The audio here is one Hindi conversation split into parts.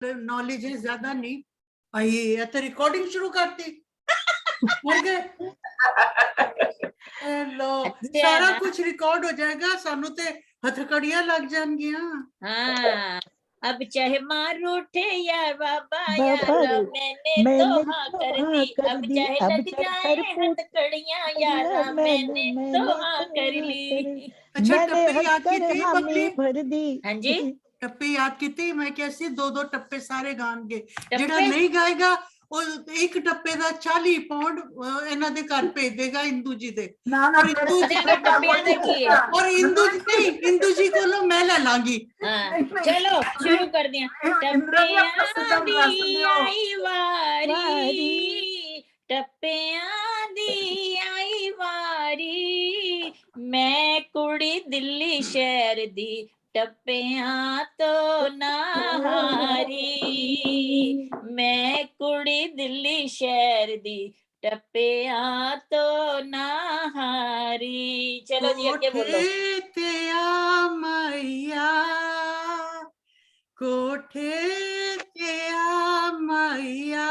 नॉलेज है ज्यादा नहीं भाई, ये तो रिकॉर्डिंग शुरू करती मर गए। लो सारा कुछ रिकॉर्ड हो जाएगा, सानू ते हथकड़ियां लग जाएंगियां। हाँ, अब चाहे मारो उठे यार बाबा बाबा यार, मैंने तो हाँ कर दी। अब चाहे लग जाए हथकड़ियां यार, मैंने तो हाँ कर ली। अच्छा टप्पे याद की थी बबली? भर दी। हाँ जी, टप्पे याद की थी मैं कैसी 2-2 टप्पे सारे गाणगे। टप्पे? ਜਿਹੜਾ नहीं गाएगा ਉਹ ਇੱਕ ਟੱਪੇ ਦਾ 40 ਪਾਉਂਡ ਇਹਨਾਂ ਦੇ ਘਰ ਭੇਜ ਦੇਗਾ ਇੰਦੂ ਜੀ ਦੇ। और इंदू जी नहीं इंदू जी कोलों मैं ले लांगी। चलो शुरू कर दिया। टप्पियां दी आई वारी, टप्पियां दी आई वारी, मैं कुड़ी दिल्ली शहर दी, टप्पियां तो ना हारी, मैं कुड़ी दिल्ली शहर दी, टप्पियां तो ना हारी। चलो जी आगे बोलो। कोठे ते आ मैया, कोठे ते आ मैया,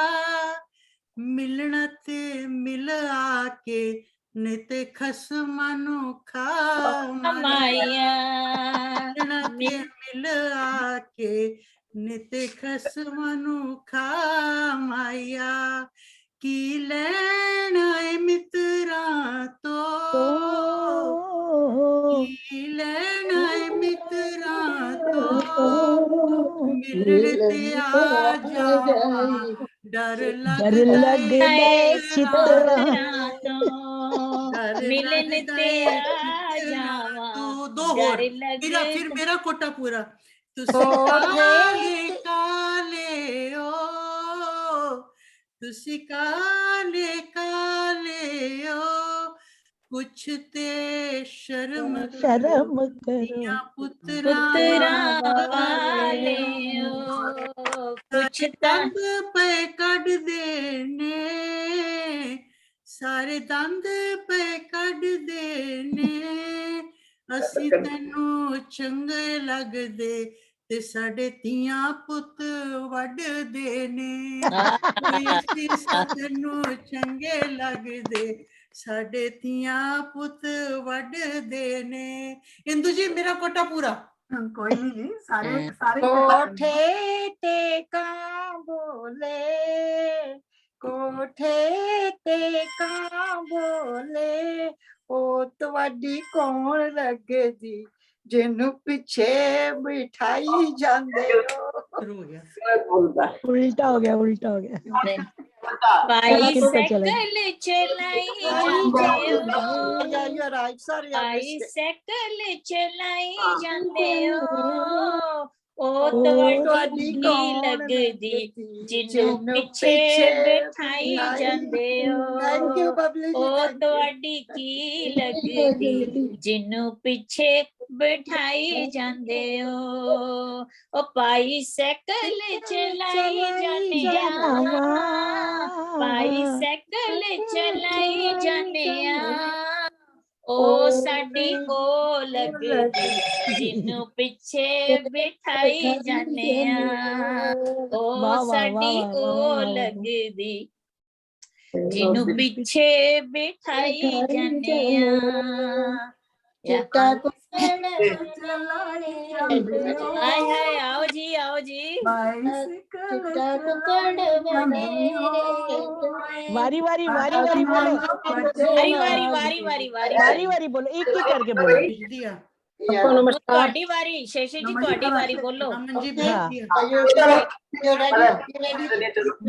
मिलना ते मिल आके निते खसमां नू खा माया, मिलना ते मिल आके निते खसमां नू खा माया, की लैना है मित्रां तो, की लैना है मित्रां तो, मिलते आ जावा डर लगदा है चित्तरां तो, डर मिलन लगदा ते है आ चित्तरां जावा तो। दो और डर लगे। फिर मेरा कोटा पूरा। तुसी काले काले ओ, तुसी काले काले ओ, कुछ ते शर्म करो दियां पुत्रा वाले ओ, कुछ दंद पे कड देने, सारे दंद पे कड देने, असी तैनू चंगे लगदे ते साडे तियां पुत वड्डदे ने, असी तैनू चंगे लगदे साडे तियां पुत वड्डदे ने। इंदू जी मेरा कोटा पूरा। कोई नहीं जी, सारे सारे कोठे ते कां बोले, कोठे ते कां बोले, ओ तुहाडी कौन लगदी, जिन्नू पिछे बिठाई जांदे हो। उल्टा हो गया, उल्टा हो गया। बाइसाइकिल चलाई जांदे हो, बाइसाइकिल चलाई जांदे हो, ओ तुहाडी की लगदी, जिन्नू पिछे बिठाई जांदे हो, ओ तुहाडी की लगदी, जिन्नू पिछे बिठाई जांदे हो, ओ बाइसाइकिल चलाई जाने बाइसाइकिल चलाई जाने ओ साडी ओ लगदी, जिन्नू पिछे बिठाई जाने ओ साडी ओ लगदी, जिन्नू पिछे बिठाई जाने। हाय हाय आओ जी, आओ जी। वारी वारी वारी वारी बोलो, वारी वारी वारी वारी वारी वारी वारी बोलो, एक एक करके बोलो। ਤੁਹਾਡੀ ਵਾਰੀ ਸ਼ੇਸ਼ੇ ਜੀ, ਤੁਹਾਡੀ ਵਾਰੀ ਬੋਲੋ। हाँ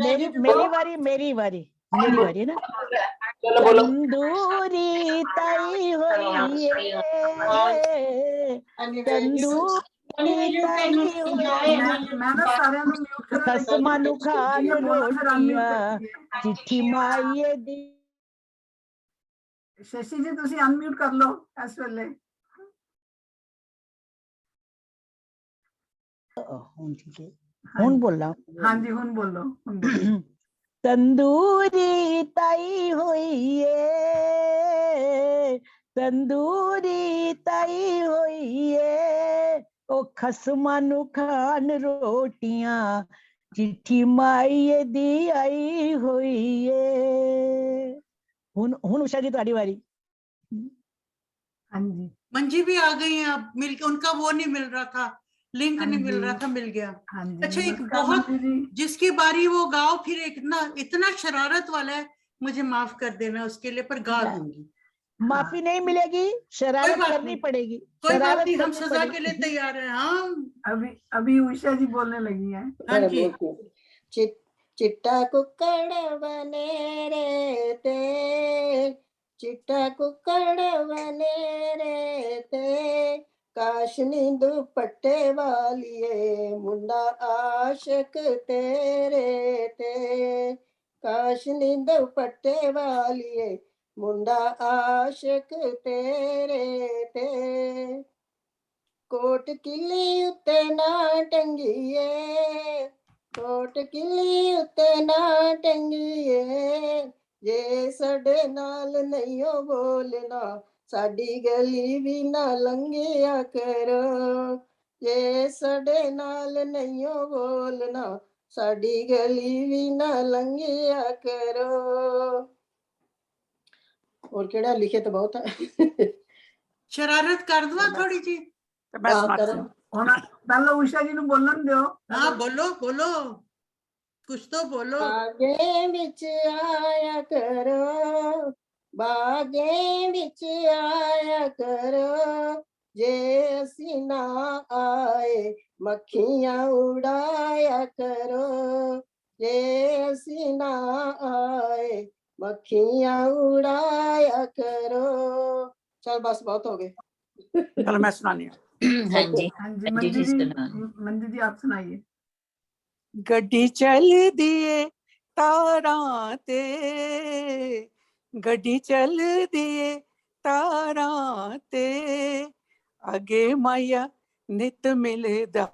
मेरी वारी, मेरी वारी, मेरी वारी है ना। तंदूरी ताई होई है, तंदूरी ताई खसमां नू खान रोटियां, चिट्ठी माईए दी। शशि जी तुसी अनम्यूट कर लो इस वेले। हुन बोलना। हाँ जी हुन बोलो, हुन बोलो। तंदूरी ताई होई है, तंदूरी ताई होई है, ओ खसमां नू खान रोटियां, चिट्ठी माईए दी आई हुई है। हुन उषा जी तुम्हारी बारी। हाँ जी मंजी भी आ गई हैं अब, मिल के उनका वो नहीं मिल रहा था, लिंक हाँ नहीं मिल जी। रहा था, मिल गया। हाँ जी अच्छा, एक नमस्कार बहुत मंजू जी। जिसकी बारी वो गाओ, फिर एक इतना शरारत वाला है, मुझे माफ कर देना उसके लिए, पर गा दूंगी। माफी नहीं मिलेगी, शरारत बात करनी नहीं, पड़ेगी, कोई बात शरारत नहीं, हम करनी सजा के लिए पड़ेगी। तैयार हैं। हाँ अभी अभी उषा जी बोलने लगी हैं। हाँ जी। चिट्टा कुक्कड़ बने रे ते, चिट्टा कुक्कड़ बने रे ते, काशनी दुपट्टे वालिए मुंडा आशिक तेरे ते, काशनी दुपट्टे वालिए मुंडा आशिक तेरे ते, कोट किली उत्ते ना टंगिए, कोट किली उत्ते ना टंगिए, जे साडे नाल नहीं हो बोलना, साडी गली भी ना लंघिया करो, जे साडे नाल नहीं हो बोलना, साडी गली भी ना लंघिया करो। और केड़ा लिखे तो बहुत है। शरारत कर दवा थोड़ी जी। ਹੁਣ ਪਹਿਲਾਂ उषा जी ਨੂੰ ਬੋਲਣ ਦਿਓ। हाँ बोलो बोलो, कुछ तो बोलो। बागे विच आया करो, बागे विच आया करो, जे असी ना आए मक्खियां उड़ाया करो, जे असी ना आए मक्खियां उड़ाया करो। चल बस बहुत हो गए। चलो मैं सुनानी हूँ। हाँ जी हाँ जी मंजू मंजू जी जी, सुना। मंजू जी आप सुनाइए। गड्डी चल दिए तारां ते, गड्डी चल दिए तारां ते, अगे माया नित मिलदा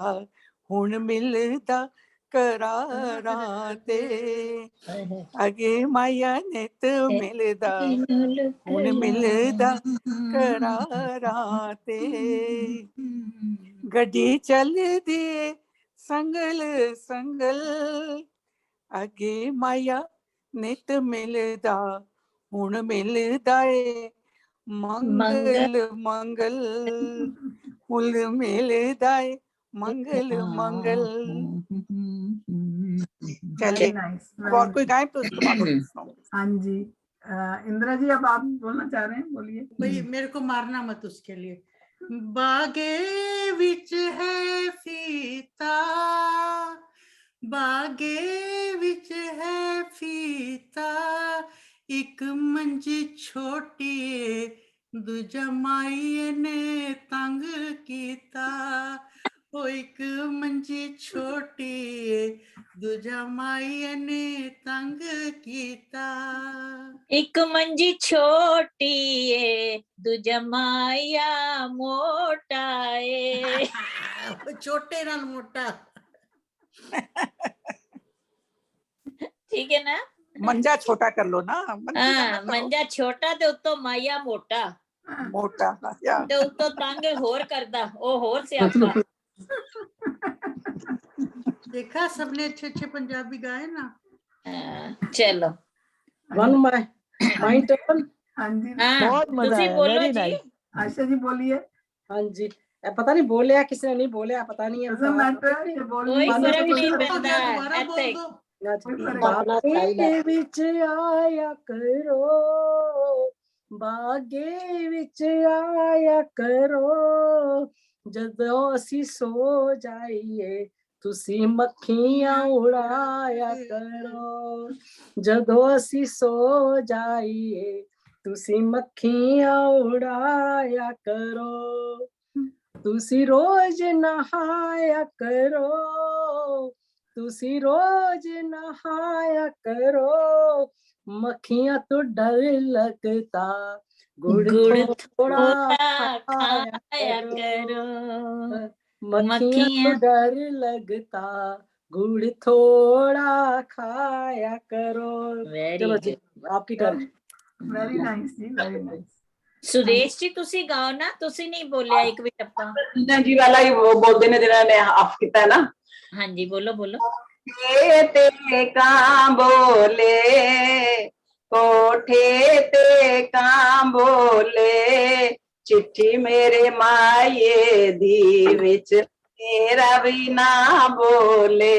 हुण मिलदा करारां ते, अगे माया नित मिलदा हुण मिलदा करारां ते, गड्डी चल दिए संगल संगल, अगे माया नित मिलदा हुण मिलदा ए मंगल मंगल, हुण मिलदा ए मंगल मंगल। वेरी चलिए नाइस। अब और कोई गाए तो उसके बाद हाँ जी इंदिरा जी अब आप बोलना चाह रहे हैं, बोलिए। भाई मेरे को मारना मत उसके लिए। बागे विच है फीता, बागे विच है फीता, एक मंजी छोटी दूजा माई ने तंग कीता, ओ एक मंजी छोटी दूजा माई ने तंग कीता। एक मंजी छोटी है दूजा माया मोटा है। छोटे नाल मोटा। ठीक है ना। मंजा छोटा कर लो ना। हाँ मंजा छोटा ते उत्तो माया मोटा, मोटा या ते उत्तो तंग होर करदा ओ होर स्यापा। देखा सबने अच्छे अच्छे पंजाबी गाए ना। चलो वन माय टर्न। हाँ जी हाँ बहुत मजा तुसी आया, बोलो वेरी जी। नाइस। आशा जी बोलिए। हाँ जी पता नहीं बोलिया किसी ने नहीं बोलिया पता नहीं है। Doesn't matter, ये बोलने कोई से फर्क तो नहीं कोई हो पैंदा गया, दोबारा बोल इत्थे। दो। कोई फर्क नहीं। बागे विच आया करो, बागे विच आया करो, जदों असी सो जाइए तुसी मक्खियां उड़ाया करो, जदों असी सो जाइए तुसी मक्खियां उड़ाया करो, तुसी रोज नहाया करो, तुसी रोज नहाया करो, मक्खियां तो डर लगता गुड़ थोड़ा खाया करो, मक्खियां तो डर लगता गुड़ थोड़ा खाया करो। चलो जी आपकी टर्न। वेरी नाइस जी, वेरी नाइस। सुरेश जी तुसी गाओ ना, तुसी नहीं बोलिया एक भी टप्पा। जी वाला ही वो बोलते ने जिन्होंने आप किया है ना। हाँ जी बोलो बोलो। ते कां बोले, कोठे ते कां बोले, चिट्ठी मेरे माये दी विच मेरा भी ना बोले,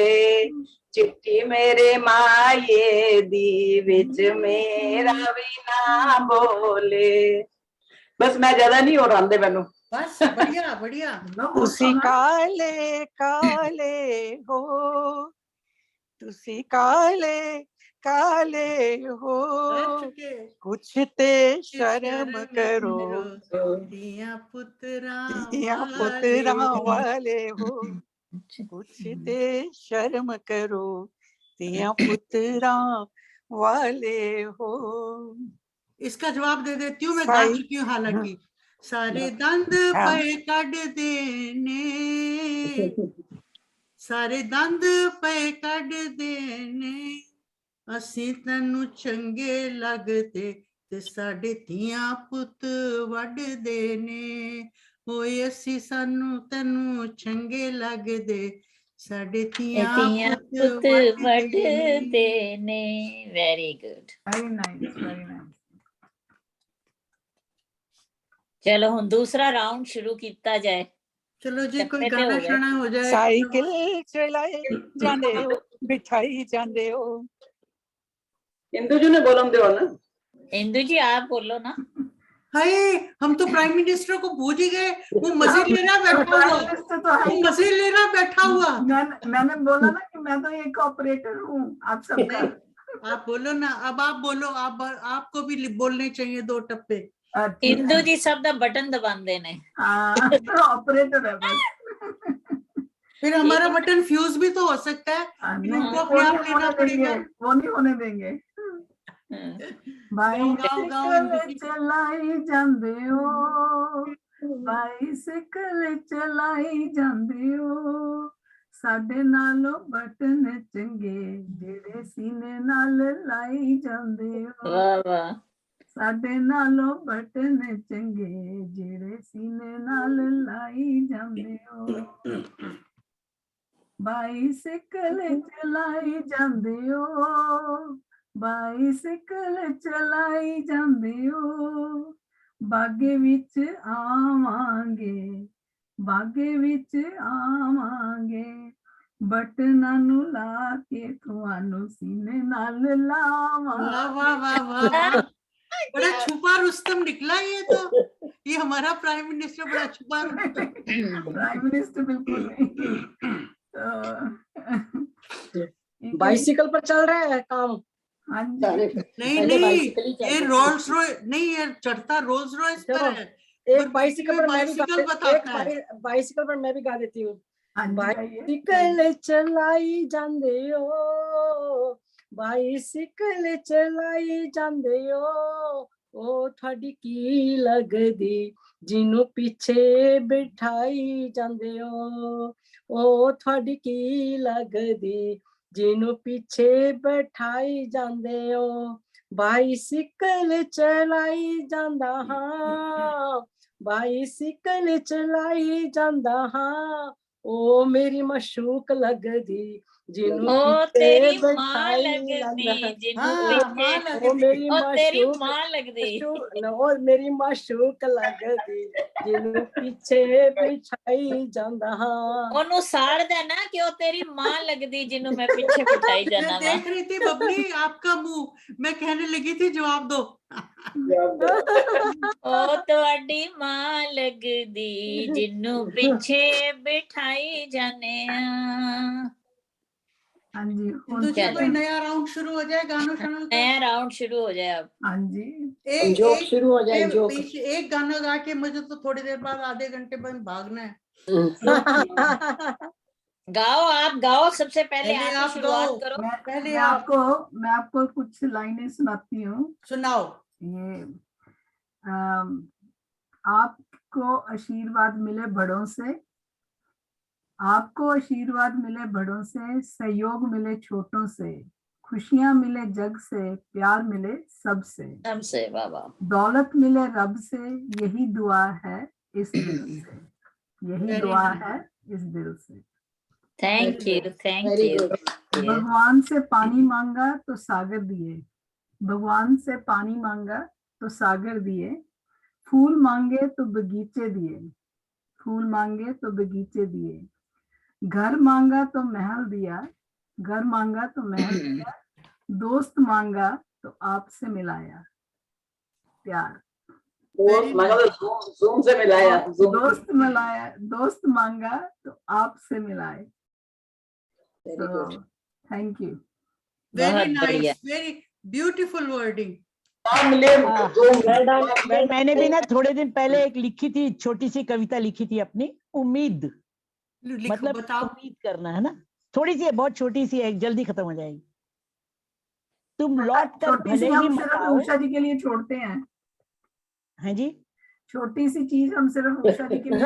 चिट्ठी मेरे माये दी विच मेरा भी ना बोले। बस मैं ज्यादा नहीं हो रहा मैनू। बस बढ़िया बढ़िया। तुसी काले काले हो, तुसी काले काले हो, कुछ ते शर्म करो, दिया पुत्रा दिया पुत्रा वाले हो, कुछ ते शर्म करो, दिया पुत्रा वाले हो। इसका जवाब दे देती हूँ, मैं गा चुकी हूँ हालांकि। सारे दंद पे कड़ देने, सारे दंद पे कड़ देने, असी तैनू चंगे लगते ते साडे धीआं पुत वड देने, ओए असी सानू तैनू चंगे लगदे, साडे धीआं पुत वड देने। Very good. Very nice, very nice. चलो हुण दूसरा राउंड शुरू किया जाए। चलो जी, कोई गाना शाना हो जाए। साइकिल चलाए जांदे हो, बिठाई जांदे हो। इंदु जी ने बोलम दो ना। इंदु जी आप बोलो ना। हाय, हम तो प्राइम मिनिस्टर को भूल ही गए। वो मजे लेना बैठा हुआ, वो मजे लेना बैठा हुआ। मैंने बोला ना कि मैं तो एक ऑपरेटर हूँ आप सबका। आप बोलो ना, अब आप बोलो, आपको भी बोलने चाहिए 2 टप्पे। इंदु जी सब दा बटन दबाते ने। तो ऑपरेटर है बस। फिर हमारा बटन फ्यूज भी तो हो सकता है, फिर उनको अपने आप लेना पड़ेगा। वो नहीं होने देंगे। बाइसिकल चलाई जांदे हो, बाइसिकल चलाई जांदे हो, साडे नालों बटन चंगे जेड़े सीने नाल लाई जांदे हो। वाह वाह। साडे नालों बटन चंगे जेड़े सीने नाल लाई जांदे हो। बाइसिकल चलाई जांदे हो, बाइसिकल चलाई जांदे हो, बागे विच आवांगे, बागे विच आवांगे, बटनां नू ला के तुहानू सीने नाल लावांगे। वाह वाह वाह वाह वाह, बड़ा छुपा रुस्तम निकला ये तो। ये हमारा प्राइम मिनिस्टर बड़ा छुपा रुस्तम। प्राइम मिनिस्टर बिल्कुल नहीं। बाइसिकल पर चल रहा है काम। हाँ जी। नहीं, ये रोल्स रॉयस नहीं, ये चढ़ता रोल्स रॉयस पर है। एक बाइसिकल पर मैं भी बताता है। बाइसिकल पर मैं भी गा देती हूँ। हाँ जी, बाइसिकल चलाई जांदे हो, बाइसिकल चलाई जांदे हो, ओ थोड़ी की लगदी जिन्नू पीछे बिठाई जांदे हो, ओ थोड़ी की लगदी जिन्नू पीछे बैठाई जांदे हो, बाइसिकल चलाई जांदा हां, बाइसिकल चलाई जांदा हां, ओ मेरी मशूक लगदी जिन्नू ओ पीछे तेरी मां बैठाई लगदी जिन्नू हाँ, पीछे, मां ओ मेरी ओ तेरी मशूक मां लगदी, और मेरी मशूक लगदी जिन्नू पीछे बिछाई जांदा हां। ओनू साड़ देना कि ओ तेरी मां लगदी जिन्नू मैं पीछे बिठाई मैं जाना वा। देख रही थी बबली आपका मुंह, मैं कहने लगी थी जवाब दो। ओ तुहाडी मां लगदी जिन्नू पीछे बिठाई जाने आ। हाँ जी। इंदु जी, कोई नया राउंड शुरू हो जाए, गानों शानों का। नया राउंड शुरू हो जाए अब। हाँ जी। जोक शुरू हो जाए, जोक। एक गाना गा के मुझे तो थोड़ी देर बाद, आधे घंटे बाद भागना है। गाओ, आप गाओ, सबसे पहले आप आप शुरुआत करो। पहले मैं आपको कुछ लाइनें सुनाती हूँ। सुनाओ। ये आपको आशीर्वाद मिले बड़ों से, आपको आशीर्वाद मिले बड़ों से, सहयोग मिले छोटों से, खुशियां मिले जग से, प्यार मिले सबसे, सबसे। वाह वाह। दौलत मिले रब से, यही दुआ है इस दिल से, यही दुआ है इस दिल से। Thank you, thank very you. Good. भगवान से पानी मांगा तो सागर दिए, भगवान से पानी मांगा तो सागर दिए, फूल मांगे तो बगीचे दिए, फूल मांगे तो बगीचे दिए, घर मांगा तो महल दिया, घर मांगा तो महल दिया, दोस्त मांगा तो आपसे मिलाया। प्यार। दोस्त मांगा तो जूम से मिलाया, दोस्त मिलाया, दोस्त मांगा तो आपसे मिलाए। Very good. Thank you. Very बहुत बढ़िया। Nice, very beautiful wording. मैंने भी ना थोड़े दिन पहले एक लिखी थी, छोटी सी कविता लिखी थी अपनी, उम्मीद। लिखो, मतलब बताओ। उम्मीद करना है ना, थोड़ी सी है, बहुत छोटी सी है, जल्दी खत्म हो जाएगी। तुम लौट कर छोटी सी भले ही हम मत सिर्फ आओ। उषा जी के लिए छोड़ते हैं। हाँ जी। छोटी सी चीज हम सिर्फ उषा जी के लिए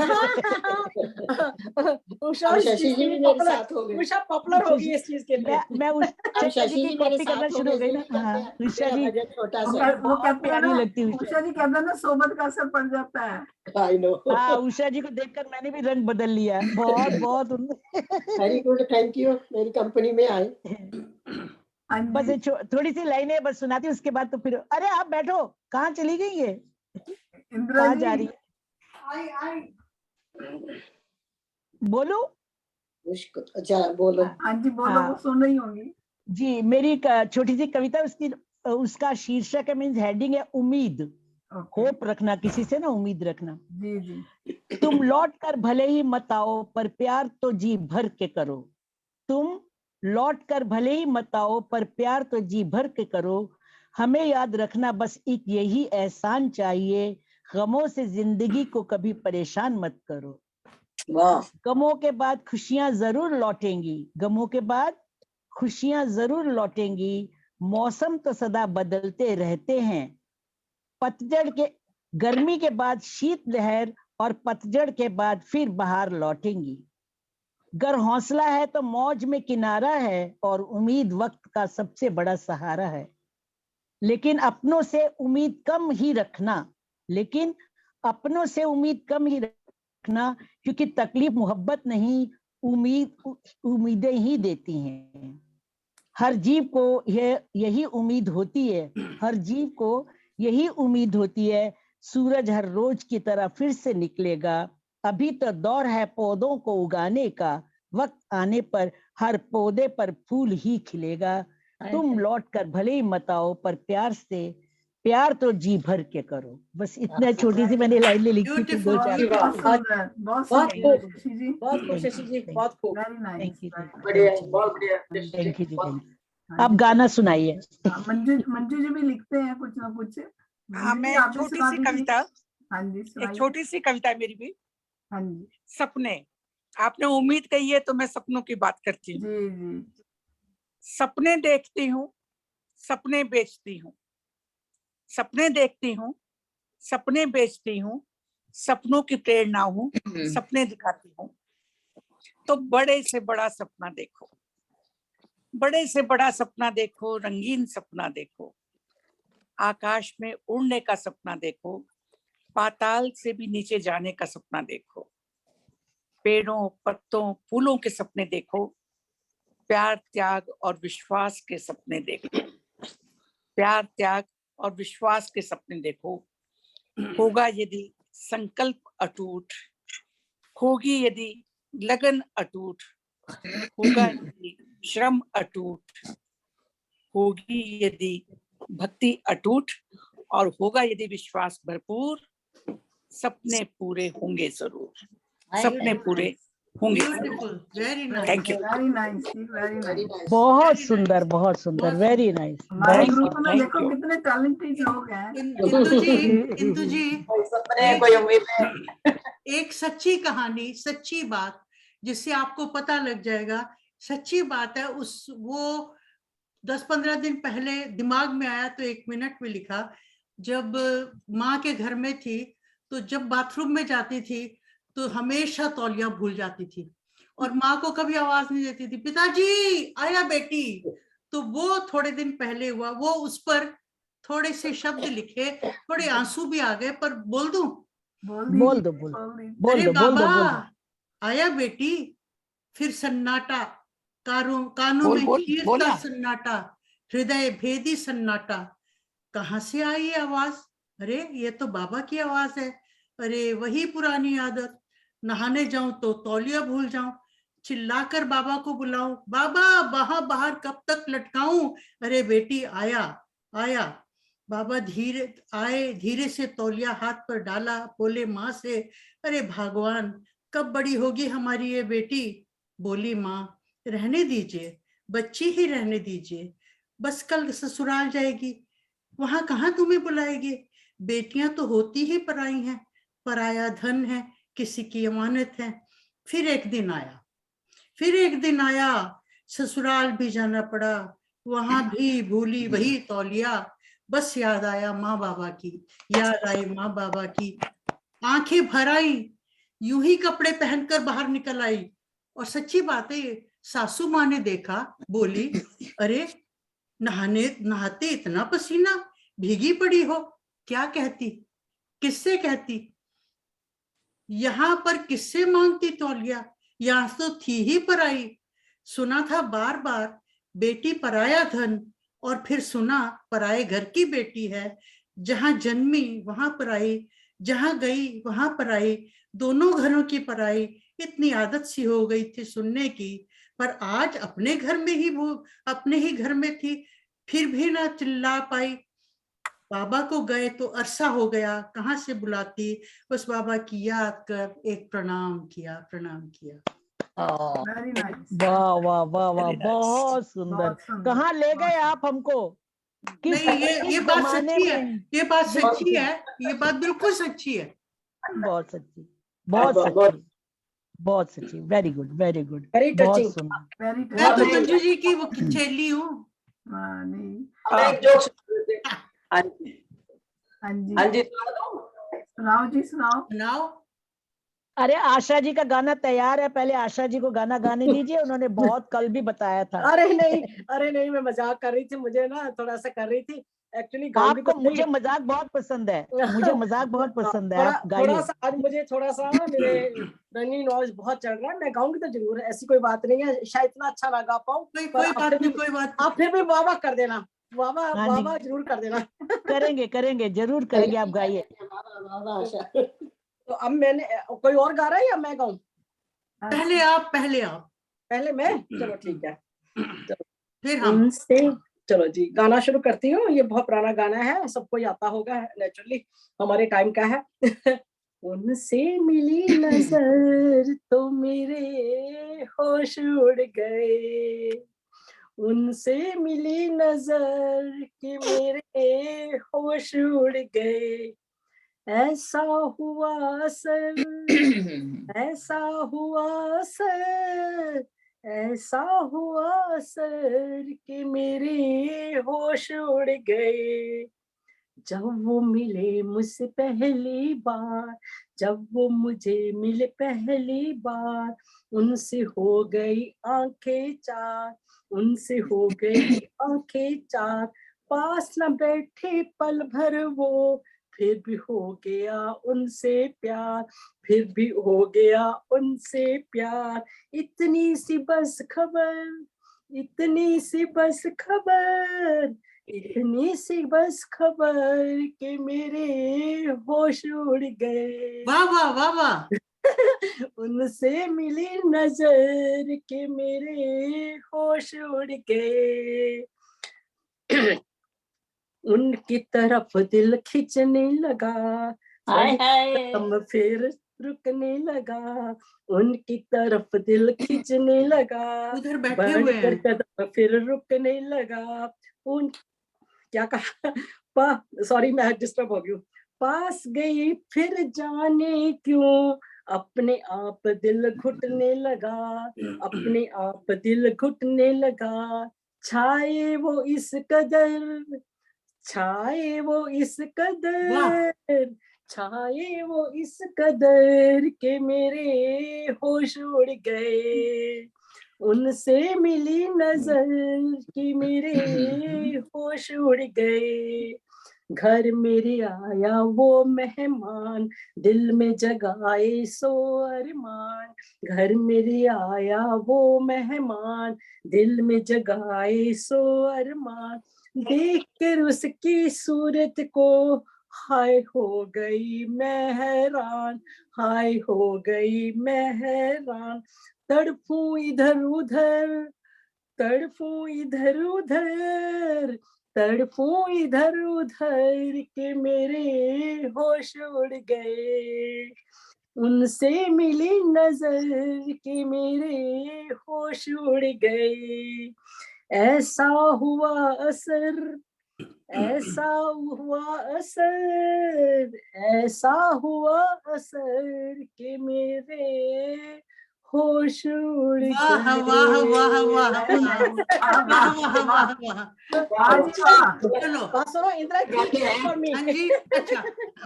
उषा अब इस शशि चीज जी के भी लिए मेरे पॉपुलर, साथ हो गए। उषा पॉपुलर होगी इस चीज के लिए। मैं अब उषा जी शशि की जी मेरे कॉपी करना साथ हो शुरू हो गए, गई ना। इसलिए हाँ, कहते हैं, उषा मेरा जी भजन छोटा वो सा है। वो कहते हैं प्यारी ना, लगती है उषा जी कहते हैं ना, सोबत का असर पड़ जाता है। I know. हाँ, उषा जी को देखकर मैंने भी रंग बदल लिया बहुत बहुत वेरी गुड, थैंक यू, मेरी कंपनी में आए। हाँ बस जी। ये थोड़ी सी लाइनें बस सुनाती हूँ, उसके बाद तो फिर अरे आप बैठो, कहाँ चली गई ये, इंदिरा कहाँ जी जा रही है, आई। बोलू। मुश्किल, अच्छा बोलो। हाँ जी बोलो, हाँ। वो सुन रही होंगी। जी, मेरी एक छोटी सी कविता, उसका शीर्षक है, मीन्स हेडिंग है उम्मीद। ओके। होप रखना, किसी से ना उम्मीद रखना। जी जी। तुम लौट कर भले ही मत आओ, पर प्यार तो जी भर के करो। तुम लौट कर भले ही मत आओ, पर प्यार तो जी भर के करो। हमें याद रखना बस एक यही एहसान चाहिए, गमों से जिंदगी को कभी परेशान मत करो। वाह। गमों के बाद खुशियां जरूर लौटेंगी, गमों के बाद खुशियां जरूर लौटेंगी। मौसम तो सदा बदलते रहते हैं, पतझड़ के गर्मी के बाद शीत लहर, और पतझड़ के बाद फिर बहार लौटेंगी। गर हौसला है तो मौज में किनारा है, और उम्मीद वक्त का सबसे बड़ा सहारा है। लेकिन अपनों से उम्मीद कम ही रखना, लेकिन अपनों से उम्मीद कम ही रखना, क्योंकि तकलीफ मोहब्बत नहीं, उम्मीदें ही देती हैं। हर जीव को यही उम्मीद होती है, हर जीव को यही उम्मीद होती है, सूरज हर रोज की तरह फिर से निकलेगा। अभी तो दौर है पौधों को उगाने का, वक्त आने पर हर पौधे पर फूल ही खिलेगा। तुम लौट कर भले ही मत आओ, पर प्यार तो जी भर के करो। बस इतना छोटी सी मैंने लाइन लिखी थी, दो चार। बहुत सुंदर, बहुत बहुत सुंदर खूब, शशि जी। बहुत खूब शशि जी, बहुत खूब। Very nice. थैंक यू, बढ़िया, बहुत बढ़िया। Thank you ji, thank you. आप गाना सुनाइए। मंजू जी भी लिखते हैं कुछ ना कुछ। हाँ, मंजू जी, मैं आप एक भी छोटी सुना सी दीजिए। कविता, हाँ जी एक सुनाइए। छोटी सी कविता है मेरी भी। हाँ जी सपने। आपने उम्मीद कही है तो मैं सपनों की बात करती हूँ। जी जी। सपने देखती हूँ, सपने बेचती हूँ, सपने देखती हूँ, सपने बेचती हूँ, सपनों की प्रेरणा हूँ, सपने दिखाती हूँ। तो बड़े से बड़ा सपना देखो, बड़े से बड़ा सपना देखो, रंगीन सपना देखो। आकाश में उड़ने का सपना देखो, पाताल से भी नीचे जाने का सपना देखो। पेड़ों, पत्तों, फूलों के सपने देखो, प्यार, त्याग और विश्वास के सपने देखो। प्यार, त्याग और विश्वास के सपने देखो। होगा यदि संकल्प अटूट, होगी यदि लगन अटूट, होगा यदि श्रम अटूट, होगी यदि भक्ति अटूट, और होगा यदि विश्वास भरपूर, सपने पूरे होंगे जरूर, सपने पूरे होंगे जरूर। Beautiful, very nice. Thank you. Very nice, very nice. बहुत सुंदर, बहुत सुंदर, वेरी नाइस। हमारे Thank you, ग्रुप में thank देखो you. कितने टैलेंटेड लोग हैं। इंदु जी, सपने कोई उम्मीद है। एक सच्ची कहानी, सच्ची बात जिससे आपको पता लग जाएगा, सच्ची बात है। वो 10-15 दिन पहले दिमाग में आया तो 1 मिनट में लिखा। जब माँ के घर में थी तो जब बाथरूम में जाती थी तो हमेशा तौलिया भूल जाती थी, और माँ को कभी आवाज नहीं देती थी, पिताजी आया बेटी। तो वो थोड़े दिन पहले हुआ, वो उस पर थोड़े से शब्द लिखे, थोड़े आंसू भी आ गए, पर बोल दूं? बोल बोल दीजिए, दो, बोल बोल दीजिए। बोल अरे दो, बोल दो, बाबा बोल दो। आया बेटी, फिर सन्नाटा, कानों में चीर का सन्नाटा, हृदय भेदी सन्नाटा। कहाँ से आई ये आवाज? अरे ये तो बाबा की आवाज है। अरे वही पुरानी आदत, नहाने जाऊं तो तौलिया भूल जाऊं, चिल्लाकर बाबा को बुलाऊं, बाबा बाहर बाहर कब तक लटकाऊं? अरे बेटी आया आया। बाबा धीरे से तौलिया हाथ पर डाला, बोले माँ से, अरे भगवान कब बड़ी होगी हमारी ये बेटी? बोली माँ, रहने दीजिए, बच्ची ही रहने दीजिए, बस कल ससुराल जाएगी, वहां कहाँ तुम्हें बुलाएगी? बेटियां तो होती ही पराई हैं, पराया धन है, किसी की अमानत है। फिर एक दिन आया, ससुराल भी जाना पड़ा, वहां भी भूली वही तौलिया, बस याद आया माँ बाबा की, याद आई माँ बाबा की। आंखें भर आई, यूं ही कपड़े पहनकर बाहर निकल आई, और सच्ची बात है सासू माँ ने देखा, बोली, अरे नहाते इतना पसीना, भीगी पड़ी हो, क्या कहती, किससे कहती? यहाँ पर किससे मांगती तौलिया, यहाँ तो थी ही पराई। सुना था बार बार बेटी पराया धन, और फिर सुना पराए घर की बेटी है, जहां जन्मी वहां पराई, जहां गई वहां पराई, दोनों घरों की पराई। इतनी आदत सी हो गई थी सुनने की, पर आज अपने अपने ही घर में थी, फिर भी ना चिल्ला पाई। बाबा को गए तो अरसा हो गया, कहाँ से बुलाती, बस बाबा की याद कर एक प्रणाम किया। वेरी नाइस, वाह वाह वाह वाह, Very nice. बहुत सुंदर। बहुत सुंदर, कहाँ ले गए आप हमको? किस नहीं ये किस बात जमाने सच्ची है, में? ये बात सच्ची है, ये बात बिल्कुल सच्ची है। बहुत सच्ची, बहुत सच्ची, बहुत सच्ची। Very good, very good, Very बहुत touching. सुंदर। वेरी मैं तो मंजू जी की वो चेली हूँ। नहीं, एक जोक हाँ जी हाँ जी, हाँ जी सुनाओ जी, सुनाओ। सुनाओ। अरे आशा जी का गाना तैयार है, पहले आशा जी को गाना गाने दीजिए, उन्होंने बहुत कल भी बताया था। अरे नहीं मैं मजाक कर रही थी, मुझे ना थोड़ा सा कर रही थी एक्चुअली। गाऊंगी आपको तो मुझे मजाक बहुत पसंद है, मुझे मजाक बहुत पसंद है, आप थोड़ा गाइए। सा आज मुझे थोड़ा सा ना मेरे रनिंग नॉइज बहुत चल रहा है। मैं गाऊंगी तो जरूर, ऐसी कोई बात नहीं है, शायद इतना अच्छा ना गा पाऊँ, कोई बात नहीं, कोई बात आप फिर भी वाह वाह कर देना, वाह हाँ जी। वाह जरूर कर देना। करेंगे करेंगे, जरूर करेंगे, आप गाइए। तो अब मैंने कोई और गा रहा है या मैं गाऊं? पहले आप पहले मैं, चलो ठीक है। फिर हम। उनसे चलो जी, गाना शुरू करती हूँ। ये बहुत पुराना गाना है, सबको आता होगा नेचुरली, हमारे टाइम का है। उनसे मिली नजर तो मेरे होश उड़ गए, उनसे मिली नजर कि मेरे होश उड़ गए, ऐसा हुआ सर, ऐसा हुआ सर, ऐसा हुआ सर कि मेरे होश उड़ गए, जब वो मिले मुझसे पहली बार, जब वो मुझे मिले पहली बार, उनसे हो गई आंखें चार, उनसे हो गई आंखें चार, पास न बैठे पल भर वो, फिर भी हो गया उनसे प्यार, फिर भी हो गया उनसे प्यार, इतनी सी बस खबर, इतनी सी बस खबर, इतनी सी बस खबर कि मेरे होश उड़ गए। वाह वाह वाह वाह। उनसे मिली नजर के मेरे होश उड़ गए, उनकी तरफ दिल खींचने लगा, हम फिर रुकने लगा, उनकी तरफ दिल खींचने लगा, उधर बैठे हुए हैं। कदम फिर रुकने लगा, उन क्या कहा, सॉरी मैं डिस्टर्ब हो गई, पास गई फिर जाने क्यों, अपने आप दिल घुटने लगा, अपने आप दिल घुटने लगा, छाए वो इस कदर, छाए वो इस कदर, छाए वो इस कदर के मेरे होश उड़ गए, उनसे मिली नजर कि मेरे होश उड़ गए, घर मेरे आया वो मेहमान, दिल में जगाए सो अरमान। घर मेरे आया वो मेहमान, दिल में जगाए सो अरमान। देख कर उसकी सूरत को हाय हो गई मैं हैरान, हाय हो गई मैं हैरान। तड़पूं इधर उधर, तड़पूं इधर उधर, तड़पूं इधर उधर के मेरे होश उड़ गए। उनसे मिली नजर के मेरे होश उड़ गए। ऐसा हुआ असर, ऐसा हुआ असर, ऐसा हुआ असर के मेरे होश उड़ वाह गए। वाह वाह वाह Very वाह nice. वाह, वाह वाह, वाह वाह, वाह वाह। वाह जी वाह। चलो बात सुनो इंदिरा, फॉर मी। हाँ जी, अच्छा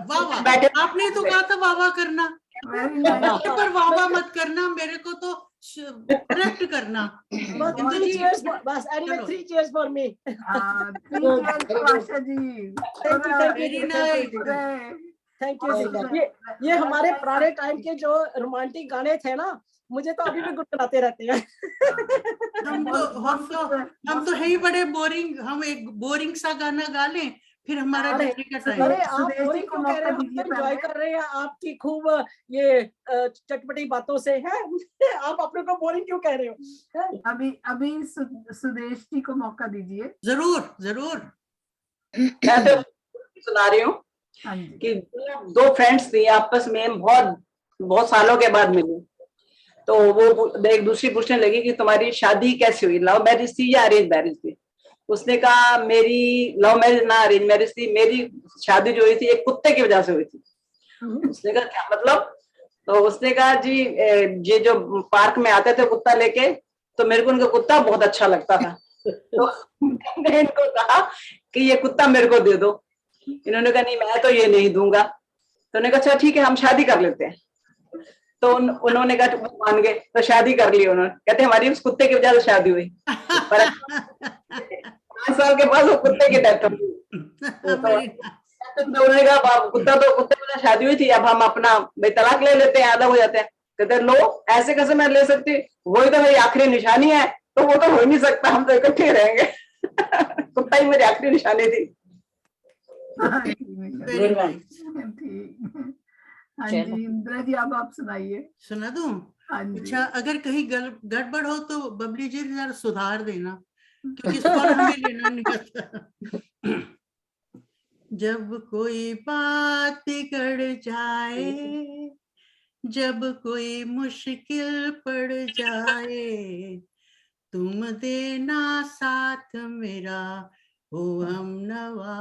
वाह वाह, बैठे आपने तो कहा था वाह वाह करना, Very nice. मेरे पर वाह वाह मत करना, मेरे को तो करेक्ट करना। बस इंदु 3 जी cheers, बस anyway चलो 3 cheers for me. 3 cheers to Asha ji. Thank you, thank Very you, nice. thank you जी। ये हमारे पुराने टाइम के जो रोमांटिक गाने थे ना, मुझे तो अभी भी गुनगुनाते रहते हैं। हम तो है ही बड़े बोरिंग, हम एक बोरिंग सा गाना गा लें फिर हमारा अरे, जाने का टाइम। अरे आप सुदेश जी बोरिंग को क्यों कह रहे मौका हो? हम दीजिए तो एंजॉय पहले। कर रहे हैं आपकी खूब ये चटपटी बातों से है। आप अपने को बोरिंग क्यों कह रहे हो? हैं? अभी सुदेश जी को मौका दीजिए। जरूर जरूर। मैं तो सुना रही हूँ हाँ जी। कि दो फ्रेंड्स थी आपस में, बहुत बहुत सालों के बाद मिली, तो वो एक दूसरी पूछने लगी कि तुम्हारी शादी कैसे हुई, लव मैरिज थी या अरेंज मैरिज थी। उसने कहा मेरी लव मैरिज ना अरेंज मैरिज थी, मेरी शादी जो हुई थी एक कुत्ते की वजह से हुई थी। उसने कहा क्या मतलब? तो उसने कहा जी ये जो पार्क में आते थे कुत्ता लेके, तो मेरे को उनका कुत्ता बहुत अच्छा लगता था। तो मैंने इनको कहा कि ये कुत्ता मेरे को दे दो। इन्होंने कहा नहीं मैं तो ये नहीं दूंगा। तो उन्होंने कहा अच्छा ठीक है हम शादी कर लेते हैं। तो उन्होंने कहा वो मान गए, तो शादी कर ली उन्होंने। कहते हमारी उस कुत्ते की वजह से शादी हुई। पर 5 साल के बाद वो कुत्ते की डेथ हो गई। तो उन्होंने कहा कुत्ता तो कुत्ते की वजह से शादी हुई थी, अब हम अपना भाई तलाक ले लेते हैं, अलग हो जाते हैं। कहते लो ऐसे कैसे मैं ले सकती, वही तो मेरी आखिरी निशानी है। तो वो तो हो ही नहीं सकता, हम तो इकट्ठे रहेंगे। कुत्ता ही मेरी आखिरी निशानी थी। Very nice. ठीक। हाँ जी इंदिरा जी अब आप सुनाइए। सुना दूं? हाँ जी। अच्छा अगर कहीं गड़बड़ हो तो बबली जी जरा सुधार देना, क्योंकि स्वर हमें लेना नहीं आता। जब कोई बात बिगड़ जाए, जब कोई मुश्किल पड़ जाए, तुम देना साथ मेरा हो हमनवा।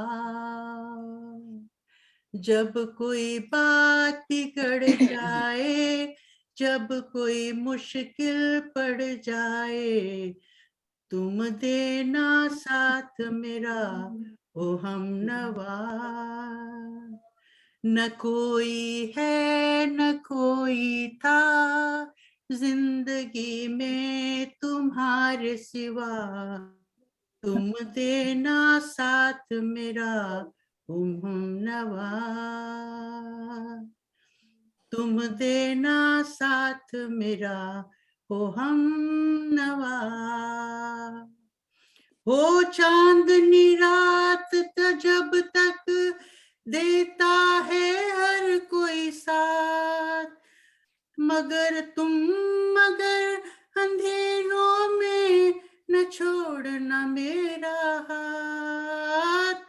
जब कोई बात बिगड़ जाए, जब कोई मुश्किल पड़ जाए, तुम देना साथ मेरा ओ हमनवा। न कोई है न कोई था जिंदगी में तुम्हारे सिवा, तुम देना साथ मेरा ओ हमनवा। तुम देना साथ मेरा हो हमनवा। हो चांदनी रात जब तक देता है हर कोई साथ, मगर तुम मगर अंधेरों में न छोड़ना मेरा हाथ।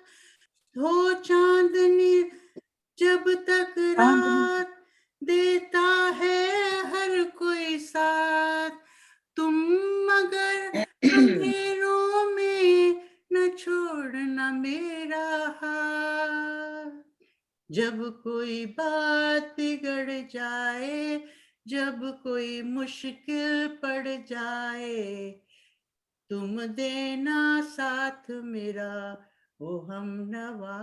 हो चांदनी जब तक रात देता है हर कोई साथ, तुम मगर अंधेरों में न छोड़ना मेरा हाथ। जब कोई बात बिगड़ जाए, जब कोई मुश्किल पड़ जाए, तुम देना साथ मेरा ओ हमनवा।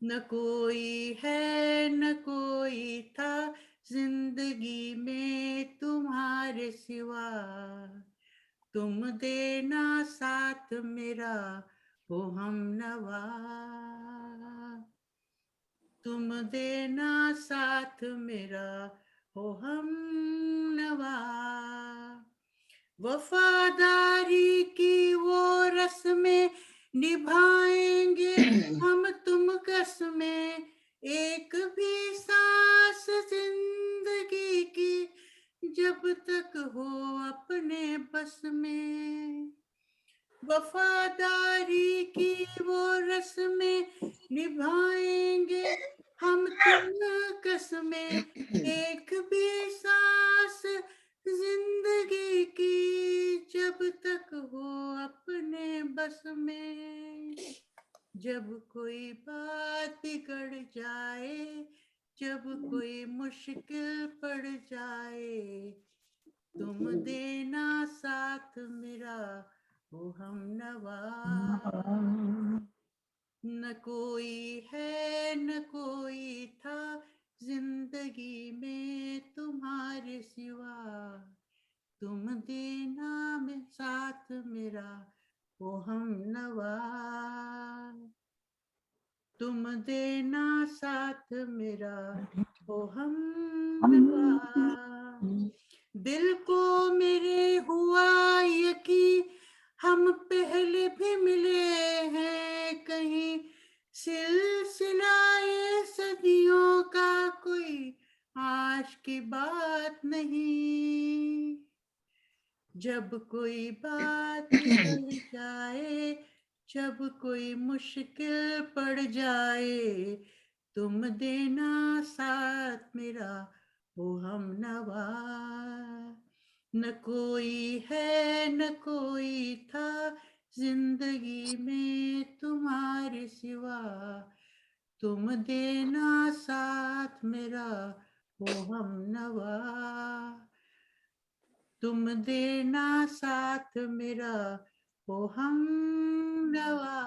न कोई है न कोई था जिंदगी में तुम्हारे सिवा, तुम देना साथ मेरा ओ हम नवा, तुम देना साथ मेरा, ओ हम नवा। वफादारी की वो रस्में निभाएंगे हम तुम कसमें, एक भी सांस जिंदगी की जब तक हो अपने बस में। वफादारी की वो रस्में निभाएंगे हम तुम कसमें, एक भी सांस जिंदगी की जब तक हो अपने बस में। जब कोई बात बिगड़ जाए, जब कोई मुश्किल पड़ जाए, तुम देना साथ मेरा, ओ हम नवा। न कोई है न कोई था जिंदगी में तुम्हारे सिवा, तुम देना में साथ मेरा, ओ हम नवा। तुम देना साथ मेरा, ओ हम नवा। दिल को मेरे हुआ यकीन हम पहले भी मिले हैं कहीं, सिलसिलाए सदियों का कोई आज की बात नहीं। जब कोई बात बिगड़ जाए, जब कोई मुश्किल पड़ जाए, तुम देना साथ मेरा, ओ हम नवा। न कोई है न कोई था जिंदगी में तुम्हारे सिवा, तुम देना साथ मेरा, ओ हम नवा। तुम देना साथ मेरा, ओ हम नवा।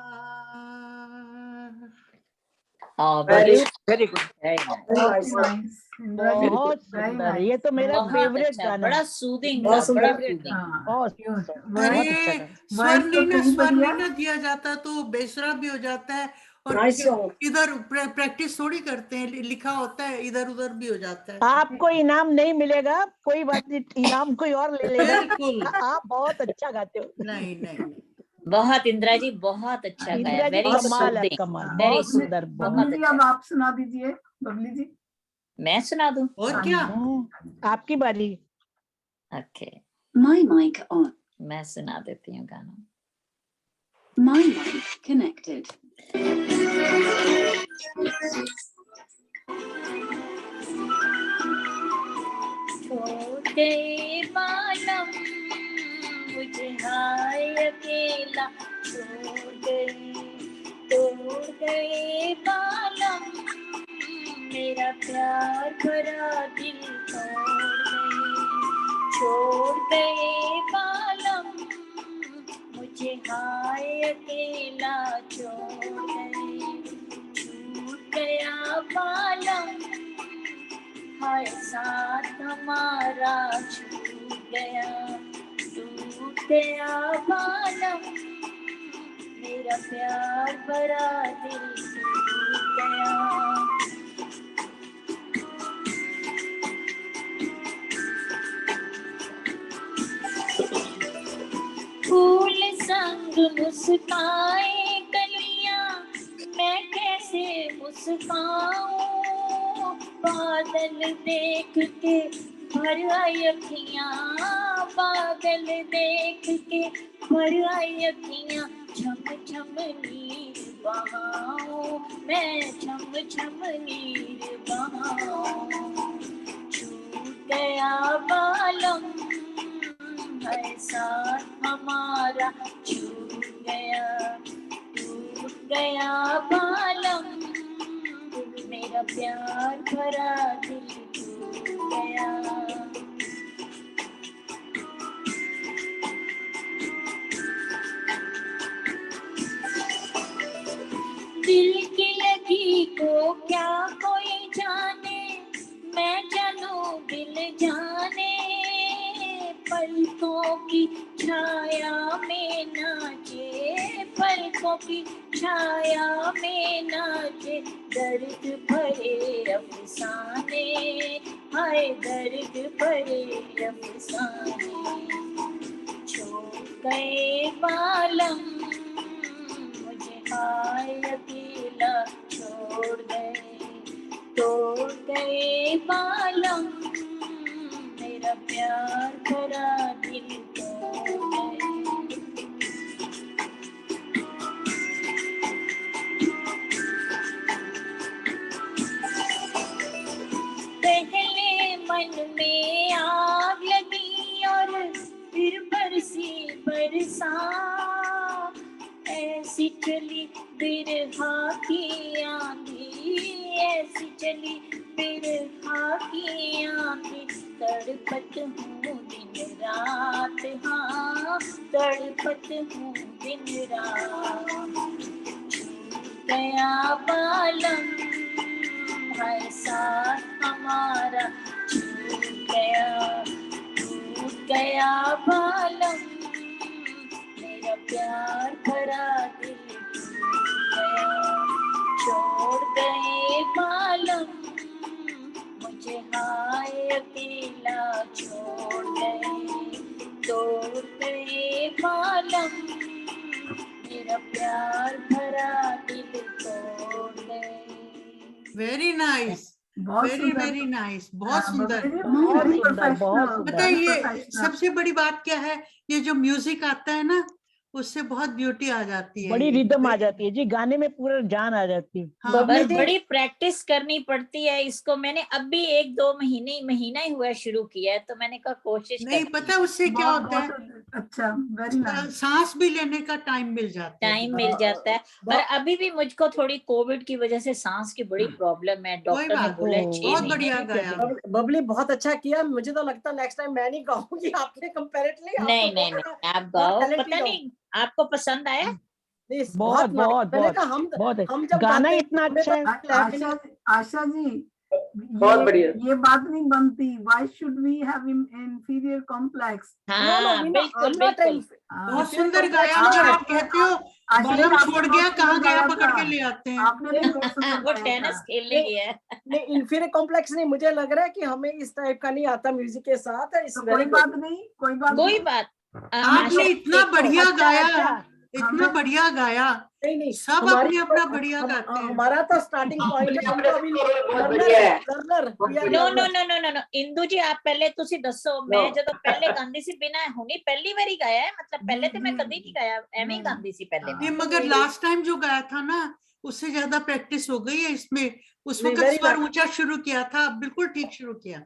Very, very good. very Very nice. nice. Indira ji, बहुत very सुंदर, nice. ये तो मेरा बहुत फेवरेट अच्छा, गाना बड़ा है। सूदिंग बहुत था, सुंदर बड़ा सूदिंग। सूदिंग। हाँ, बहुत cute. बहुत अरे अच्छा गाना। स्वर तो नहीं ना, कहीं स्वर बढ़िया। नहीं ना दिया जाता तो बेसुरा भी हो जाता है, और Nice song. इधर प्रैक्टिस थोड़ी करते हैं, लिखा होता है, इधर उधर भी हो जाता है। आपको इनाम नहीं मिलेगा, कोई बात नहीं, इनाम कोई और ले लेगा। बिल्कुल आप बहुत अच्छा गाते हो। नहीं नहीं नहीं। बहुत, इंदिरा जी बहुत अच्छा गाया, इंदिरा जी वेरी कमाल है, सूदिंग, कमाल, हाँ, वेरी बहुत बबली सुंदर, बहुत बहुत। बबली जी, अच्छा। अब आप सुना दीजिए, बबली जी। मैं सुना दूं? और क्या, आपकी बारी। Okay, My mic on. मैं सुना देती हूँ गाना। My mic connected. छोड़ गए बालम मुझे हाय अकेला, छोड़ गए बालम मेरा प्यार भरा दिल छोड़ गए बालम मुझे हाय अकेला, छोड़ गए, छूट गया बालम हाय साथ हमारा, छूट गया, टूट गया बालम मेरा प्यार भरा दिल टूट गया। फूल संग मुस्काए कलियां मैं कैसे मुस्काऊं, बादल देख के भर आई अखियां, बादल देख के भर आई अखियां, छम छम नीर बहाऊं मैं, छम छम नीर बहाऊं, छूट गया बालम है साथ हमारा, छूट गया बालम मेरा प्यार भरा दिल टूट गया। दिल की लगी को क्या कोई जाने, मैं जानूं दिल जाने, पलकों की छाया में नाचे, पल पलकों की छाया में नाचे दर्द भरे अफसाने, हाय दर्द भरे अफसाने। छोड़ गए बालम मुझे हाय अकेला छोड़ गए, तोड़ गए बालम मेरा प्यार भरा दिल तोड़ गए। पहले मन में आग लगी और फिर बरसी बरसात, ऐसी चली बिरहा की आंधी, ऐसी चली बिरहा की आंधी। तड़पत हूँ दिन रात, हाँ तड़पत हूँ दिन रात। छूट गया बालम हाय साथ हमारा, छूट गया बालम मेरा प्यार भरा दिल टूट गया। छोड़ गए बालम मुझे हाय अकेला छोड़ गए, तोड़ गए बालम मेरा प्यार भरा दिल तोड़ गए। वेरी नाइस, बहुत वेरी सुंदर। वेरी नाइस, बहुत हाँ, सुंदर। very बहुत सुंदर, professional, बहुत सुंदर। बताइए professional। सबसे बड़ी बात क्या है, ये जो म्यूजिक आता है ना उससे बहुत ब्यूटी आ जाती है, बड़ी रिदम आ जाती है जी, गाने में पूरा जान आ जाती है। हाँ, पर मैं बड़ी प्रैक्टिस करनी पड़ती है इसको। मैंने अभी 1-2 महीना ही हुआ शुरू किया है, तो मैंने कहा कोशिश नहीं करती पता उससे क्या बहुत होता है, बहुत अच्छा, वेरी नाइस। सांस भी लेने का टाइम मिल जाता है। टाइम मिल जाता है। पर अभी भी मुझको थोड़ी कोविड की वजह से सांस की बड़ी प्रॉब्लम है, कोई डॉक्टर ने बात बोला है नहीं, 6 बहुत महीने। बढ़िया गाया। बबली बहुत अच्छा किया। मुझे तो लगता है नेक्स्ट टाइम मैं नहीं गाऊंगी आपके कंपैरेटिवली। नहीं आप गाओ, पता नहीं आपको पसंद आया। बहुत बहुत बहुत बहुत हम जब गाना गाते हैं, इतना हमें अच्छा तो है। आशा जी, बहुत बढ़िया। ये बात नहीं बनती, why should we have inferior complex? हाँ बिल्कुल बिल्कुल। बहुत सुंदर गाया, मगर आप कहते हो बालम छोड़ गया, कहाँ गया पकड़ के ले आते हैं। आपने भी बहुत सुंदर वो गाया टेनिस था। खेलने गया है। नहीं इंफीरियर कॉम्प्लेक्स नहीं, मुझे लग रहा है कि हमें इस टाइप का नहीं आता म्यूजिक के साथ। इस तो कोई बात नहीं, कोई बात कोई नहीं। बात आपने इतना बढ़िया अच्छा, गाया, अच्छा। इतना बढ़िया गाया, नहीं सब अपने अपना बढ़िया गाते हैं। हमारा तो स्टार्टिंग पॉइंट है। हम तो अभी बहुत बढ़िया है। नो इंदू जी आप पहले तुसी दसो। मैं जब पहले गांधी सी बिना हुनी पहली बारी गाया है, मतलब पहले तो मैं कभी नहीं गाया, एवं ही गांधी सी पहले नहीं मैं। मगर लास्ट टाइम जो गाया था ना उससे ज्यादा प्रैक्टिस हो गई है इसमें। उस नहीं, वक्त very स्वर well। ऊंचा शुरू किया था, अब बिल्कुल ठीक शुरू किया।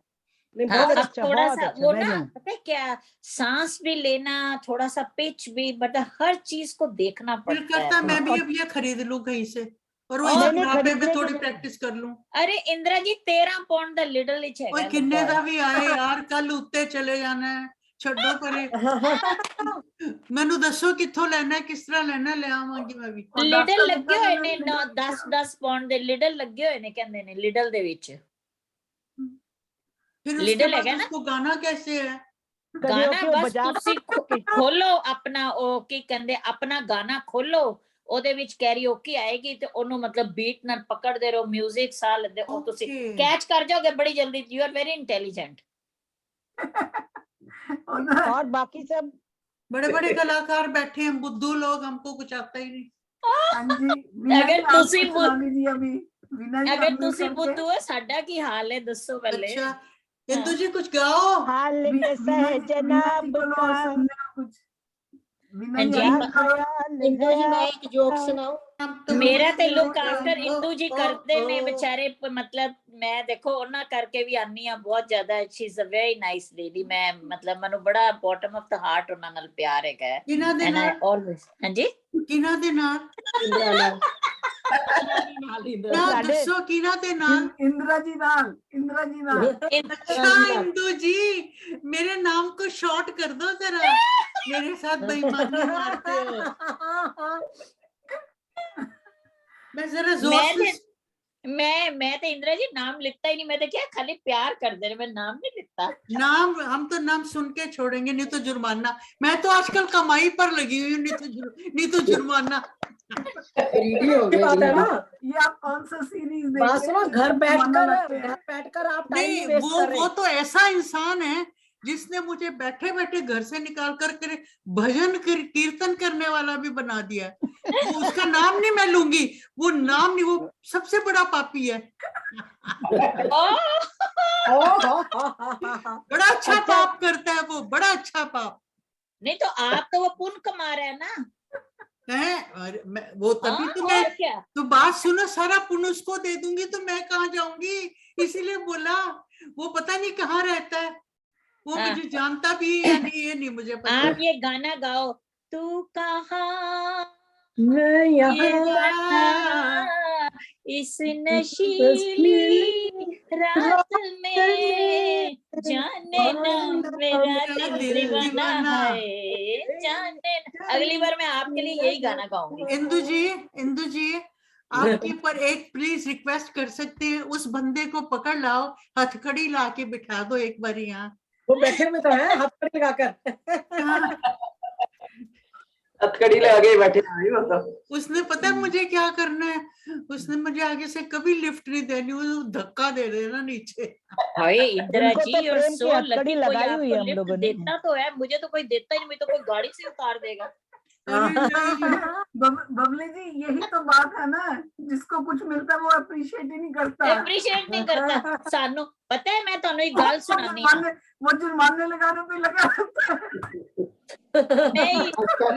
नहीं हाँ, बहुत अब अच्छा। थोड़ा बहुत सा अच्छा, वो very ना nice। पता है क्या, सांस भी लेना, थोड़ा सा पिच भी, मतलब हर चीज को देखना दिल पड़ता करता है। मैं भी अब ये खरीद लूं कहीं से और वो और इस नहीं, बुढ़ापे में खरीदने थोड़ी के- प्रैक्टिस कर लूं। अरे इंदिरा जी 13 पाउंड दा लिडल ही ओए है किन्ने दा भी आए यार, कल उत्ते चले जाना है, छड्डो परे। मैनू दसो कित्थों लेना है, किस तरह लेना है, ले आवांगी मैं भी। लिडल ਲੱਗੇ ਹੋਏ ਨੇ 10 ਪਾਉਂਡ ਦੇ ਲਿਡਲ ਲੱਗੇ ਹੋਏ ਨੇ, ਕਹਿੰਦੇ ਨੇ ਲਿਡਲ ਦੇ ਵਿੱਚ। फिर उसके लिडल बाद हैगा ना? उसको गाना कैसे है? गाना karaoke बस बजा ਤੁਸੀਂ ਖੋਲੋ ਆਪਣਾ, ਉਹ ਕੀ ਕਹਿੰਦੇ, ਆਪਣਾ ਗਾਣਾ ਖੋਲੋ, ਉਹਦੇ ਵਿੱਚ ਕੈਰੀਓਕੀ ਆਏਗੀ ਤੇ ਉਹਨੂੰ ਮਤਲਬ ਬੀਟ ਨਾਲ ਪਕੜਦੇ ਰਹੋ, 뮤직 ਸਾਹ ਲੈਂਦੇ, ਉਹ ਤੁਸੀਂ Okay. ਕੈਚ ਕਰ ਜਾਓਗੇ ਬੜੀ ਜਲਦੀ। You are very intelligent. और बाकी सब बड़े बड़े कलाकार बैठे हैं, बुद्धू लोग, हमको कुछ आता ही नहीं। अगर ਤੁਸੀਂ अगर अगर ਤੁਸੀਂ बुद्धू हो, ਸਾਡਾ ਕੀ ਹਾਲ ਹੈ ਦੱਸੋ ਪਹਿਲੇ। अच्छा इंदु जी कुछ गाओ। हाल के सहजनाब का कुछ क्या ख्याल इंदु जी है मैं एक जोक सुनाऊं? ਮੇਰਾ ਤੇ ਲੁੱਕ ਆਫਟਰ ਇੰਦੂ ਜੀ ਕਰਦੇ ਨੇ ਵਿਚਾਰੇ, ਮਤਲਬ ਮੈਂ ਦੇਖੋ ਉਹਨਾਂ ਕਰਕੇ ਵੀ ਆਨੀ ਆ ਬਹੁਤ ਜ਼ਿਆਦਾ। She is a very nice lady. ਮੈਂ ਮਤਲਬ ਮੈਨੂੰ ਬੜਾ ਬੋਟਮ ਆਫ ਦਾ ਹਾਰਟ ਉਹਨਾਂ ਨਾਲ ਪਿਆਰ ਹੈਗਾ ਹੈ। किना दे ਐਂਡ ਆਈ नाल, ਆਲਵੇਸ किना दे नाल ना दसो, किना दे नाल। इंदिरा जी नाल अच्छा इंदु जी मेरे नाम को शॉर्ट कर दो जरा, मेरे साथ बेईमानी मारते हो। मैं जरा जोर से मैं तो इंदिरा जी नाम लिखता ही नहीं। मैं तो क्या खाली प्यार कर दे रहे, मैं नाम नहीं लिखता। नाम, हम तो नाम सुन के छोड़ेंगे, नहीं तो जुर्माना। मैं तो आजकल कमाई पर लगी हुई हूँ, नहीं तो जुर्माना। greedy हो ये गए बात है greedy। ना, ये आप कौन सा सीरीज देख बात रहे सुनो, हैं घर जिसमें मना लगते हैं? बैठकर आप टाइम नहीं, वेस्ट कर रहे वो हैं। तो ऐसा इंसान है जिसने मुझे बैठे बैठे घर से निकाल कर भजन कीर्तन करने वाला भी बना दिया। वो उसका नाम नहीं मैं लूंगी, वो नाम नहीं, वो सबसे बड़ा पापी है। बड़ा अच्छा पाप करता है वो, बड़ा अच्छा पाप नहीं तो आप तो वो पुण्य कमा रहे हैं ना। है। और वो तभी हाँ, तो मैं, और क्या। तो बात सुनो, सारा पुण्य उसको दे दूंगी तो मैं कहाँ जाऊंगी, इसीलिए बोला। वो पता नहीं कहाँ रहता है, वो हाँ। मुझे जानता भी है या नहीं, ये नहीं मुझे पता। आप ये गाना गाओ, तू कहाँ मैं ये यहाँ यहाँ इस नशीली रात में, जाने ना मेरा दिल दीवाना है, जाने ना। अगली बार मैं आपके लिए यही गाना गाऊंगी। इंदु जी आपके पर एक प्लीज रिक्वेस्ट कर सकते हैं, उस बंदे को पकड़ लाओ, हथकड़ी ला के बिठा दो एक बार यहाँ। वो बैठे हुए तो है हथकड़ी लगाकर। हथकड़ी लगा के बैठे हैं वो तो। उसने पता है मुझे क्या करना है, उसने मुझे आगे से कभी लिफ्ट नहीं देनी, वो धक्का दे देना नीचे। हाय इंदिरा उनको तो जी, और प्रेम की सो हथकड़ी लकी, कोई लगाई हुई है आपको हम लिफ्ट लोगों ने। देता तो है, मुझे तो कोई देता ही नहीं, मुझे तो कोई गाड़ी से उतार देगा। अरे नहीं, बबली जी, यही तो बात है ना, जिसको कुछ मिलता है वो अप्रिशिएट ही नहीं करता। अप्रिशिएट नहीं करता। सानू पता है, मैं ਤੁਹਾਨੂੰ एक गल सुनानी है। वो जुर्माने लगाने पे लगा रहता है।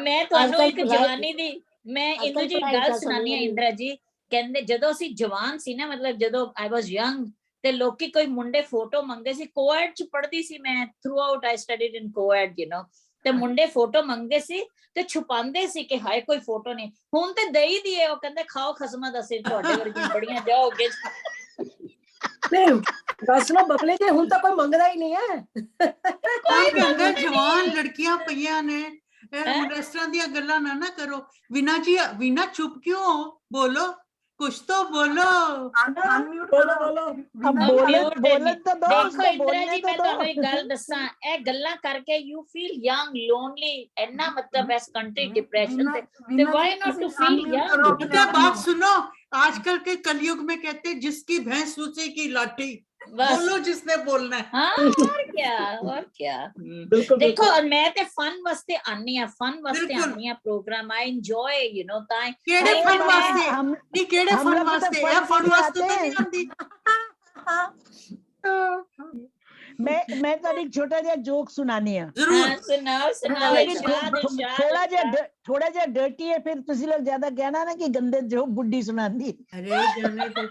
मैं ਤੁਹਾਨੂੰ ਇੱਕ ਜਵਾਨੀ ਦੀ, ਮੈਂ ਇੰਦੂ ਜੀ ਗੱਲ ਸੁਣਾਨੀ ਹੈ ਇੰਦਰਾ ਜੀ। ਕਹਿੰਦੇ ਜਦੋਂ ਅਸੀਂ ਜਵਾਨ ਸੀ ਨਾ, ਮਤਲਬ ਜਦੋਂ ਆਈ ਵਾਸ ਯੰਗ, ਤੇ ਲੋਕੀ ਕੋਈ ਮੁੰਡੇ ਫੋਟੋ ਮੰਗਦੇ ਸੀ। ਕੋਐਡ ਚ ਪੜ੍ਹਦੀ ਸੀ ਮੈਂ, through out I studied in co-ed, you know. ਤੇ ਮੁੰਡੇ ਫੋਟੋ ਮੰਗਦੇ ਸੀ ਤੇ ਛੁਪਾਉਂਦੇ ਸੀ ਕਿ ਹਾਏ ਕੋਈ ਫੋਟੋ ਨਹੀਂ। ਹੁਣ ਤੇ ਦਈ ਦੀਏ, ਉਹ ਕਹਿੰਦੇ ਖਾਓ ਖਸਮਾਂ ਦਾ ਸਿਰ, ਤੁਹਾਡੇ ਵਰਗੀਆਂ ਬੜੀਆਂ ਜਾਓਗੇ। नहीं बस सुनो बबले जी, हूं तो कोई मंगदा ही नहीं है। कोई कहता जवान लड़कियां पईयां ने, इस तरह ਦੀਆਂ ਗੱਲਾਂ ਨਾ ਕਰੋ। ਵੀਨਾ ਜੀ, ਵੀਨਾ चुप क्यों हो, बोलो कुछ तो बोलो। अनम्यूट बोलो करो। बोलो। अब वीना बोले तो दो, देखो उसको इंदिरा बोलने जी, तो मैं दो। ਤੁਹਾਨੂੰ ਇੱਕ ਗੱਲ ਦੱਸਾਂ, ਇਹ ਗੱਲਾਂ ਕਰਕੇ ਯੂ ਫੀਲ ਯੰਗ, ਲੋਨਲੀ, ਇੰਨਾ ਮਤਲਬ ਇਸ ਕੰਟਰੀ डिप्रेशन से, तो why not to feel young. पता है, बात सुनो, आजकल के कलयुग में कहते हैं जिसकी भैंस उसी की लाठी, बस बोलो जिसने बोलना है। हाँ, और क्या, और क्या। बिल्कुल देखो, और मैं ते फन वास्ते आनी आ, फन वास्ते बिल्कुल। आनी आ program, I enjoy, you know. ताई केड़े ताई फन मैं- वास्ते, हम नहीं केड़े हम फन लोग तो वास्ते, फन ये के फन लिए वास्ते तो आते नहीं आती। मैं तो एक छोटा जिहा जोक सुनानी है। जरूर। हाँ, सुनाओ सुनाओ, लेकिन इरशाद इरशाद थोड़ा इरशाद। जिहा थोड़ा जिहा डर्टी है, फिर तुसी लोग ज्यादा कहना ना कि गंदे जो बुड्ढी सुनांदी। अरे जाने दो,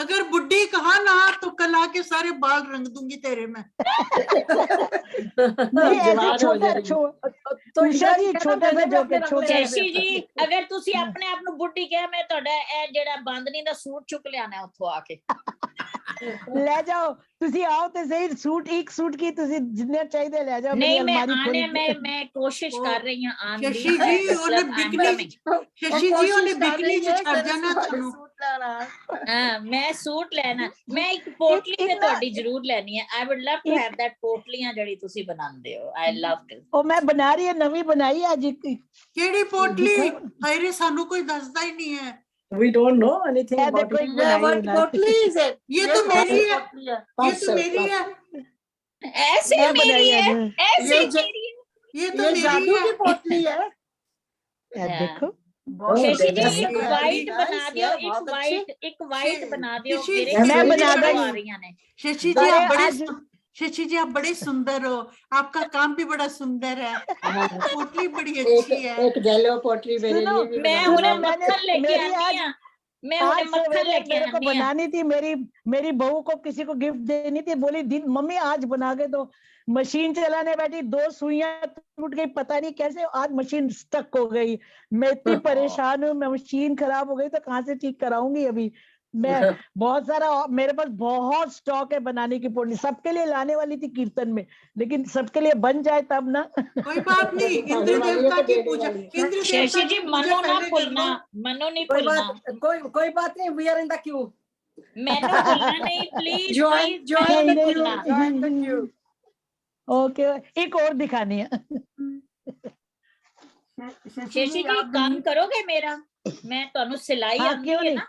अगर बुड्ढी कहा ना तो कल आके सारे बाल रंग दूंगी तेरे में। नहीं ऐसे जवान हो छोटा जाएगी। तो उषा जी, कहना, छोटा सा मैंने भी जोक है, अपने छोटा रंग शशि जी, अगर ਤੁਸੀਂ ਆਪਣੇ ਆਪ ਨੂੰ ਬੁੱਢੀ ਕਿਹਾ, ਮੈਂ ਤੁਹਾਡਾ ਇਹ ਜਿਹੜਾ ਬਾਂਦਨੀ ਦਾ ਸੂਟ ਚੁੱਕ ਲਿਆਣਾ ਉੱਥੋਂ ਆ ਕੇ। ले जाओ, तुसी आओ तो सही, सूट एक सूट की तुसी जितने चाहिए ले जाओ। नहीं, मेरी मैं अलमारी आने खोली मैं कोशिश कर रही हूँ आने दी, शशि जी मतलब उन्हें I'm बिकनी, coming। शशि जी उन्हें बिकनी च छड़ जाना ਤੁਹਾਨੂੰ। हाँ, मैं सूट लेना, मैं एक पोटली एक ते ना- ਤੁਹਾਡੀ ਜ਼ਰੂਰ ਲੈਣੀ है। I would love to have that पोटलियां ਜਿਹੜੀ ਤੁਸੀਂ ਬਣਾਉਂਦੇ ਹੋ। I love it। ओ मैं बना रही है, नवी बनाई है आज एक। ਕਿਹੜੀ ਪੋਟਲੀ, दिखाओ। ਹਾਏ ਰੇ ਸਾਨੂੰ ਕੋਈ ਦੱਸਦਾ ਹੀ ਨਹੀਂ है। We don't know anything ये about देखो it. एक बनाई What है ना। potli is it? ये तो मेरी है, potli है। ये तो Parcel, मेरी है, ऐसे मैं मेरी बनाई है, है। ऐसे ये ज- मेरी है। ये तो ये मेरी जादू है। की पोटली है। ये देखो Oh, शशि जी, that's एक nice. वाइट बना nice, दियो, yeah, एक बहुत अच्छी। वाइट, एक वाइट बना दियो। शशि मेरे जी, मैं घर में बना फोटो दूंगी। आ रही हैं। शशि जी अरे आप बड़े आज शशि जी आप बड़े सुंदर हो, आपका काम भी बड़ा सुंदर है, हाँ। पोटली बड़ी एक अच्छी है। एक जेलो पोटली मेरे सुनो, लिए भी मैं बना उन्हें दो। मक्खन लेके मेरी आनी आज- है, मैं उन्हें आज मक्खन सवेरे लेके मेरे को आनी है। बनानी थी, मेरी बहू को किसी को गिफ्ट देनी थी, बोली दिन मम्मी आज बना के दो। मशीन चलाने बैठी, 2 सुइयां टूट गई, पता नहीं कैसे आज मशीन स्टक हो गई। मैं इतनी परेशान हूँ, मैं मशीन खराब हो गई तो कहाँ से ठीक कराऊंगी अभी मैं। बहुत सारा मेरे पास बहुत स्टॉक है बनाने की पोटली, सबके लिए लाने वाली थी कीर्तन में, लेकिन सबके लिए बन जाए तब ना। कोई बात नहीं, इंद्र देवता की पूजा, इंद्र शशि देवता जी, की पूजा मनो ना पहले कर भूलना, लो। मनो नहीं कोई भूलना, कोई बात नहीं, we are in the queue. मैंने भूलना नहीं, प्लीज Join प्लीज join मत the queue. भूलना। Join the queue. ओके, एक और दिखानी है। शशि जी आप काम भी- करोगे मेरा, मैं ਤੁਹਾਨੂੰ सिलाई हाँ, आंदी क्यों है नहीं? ना,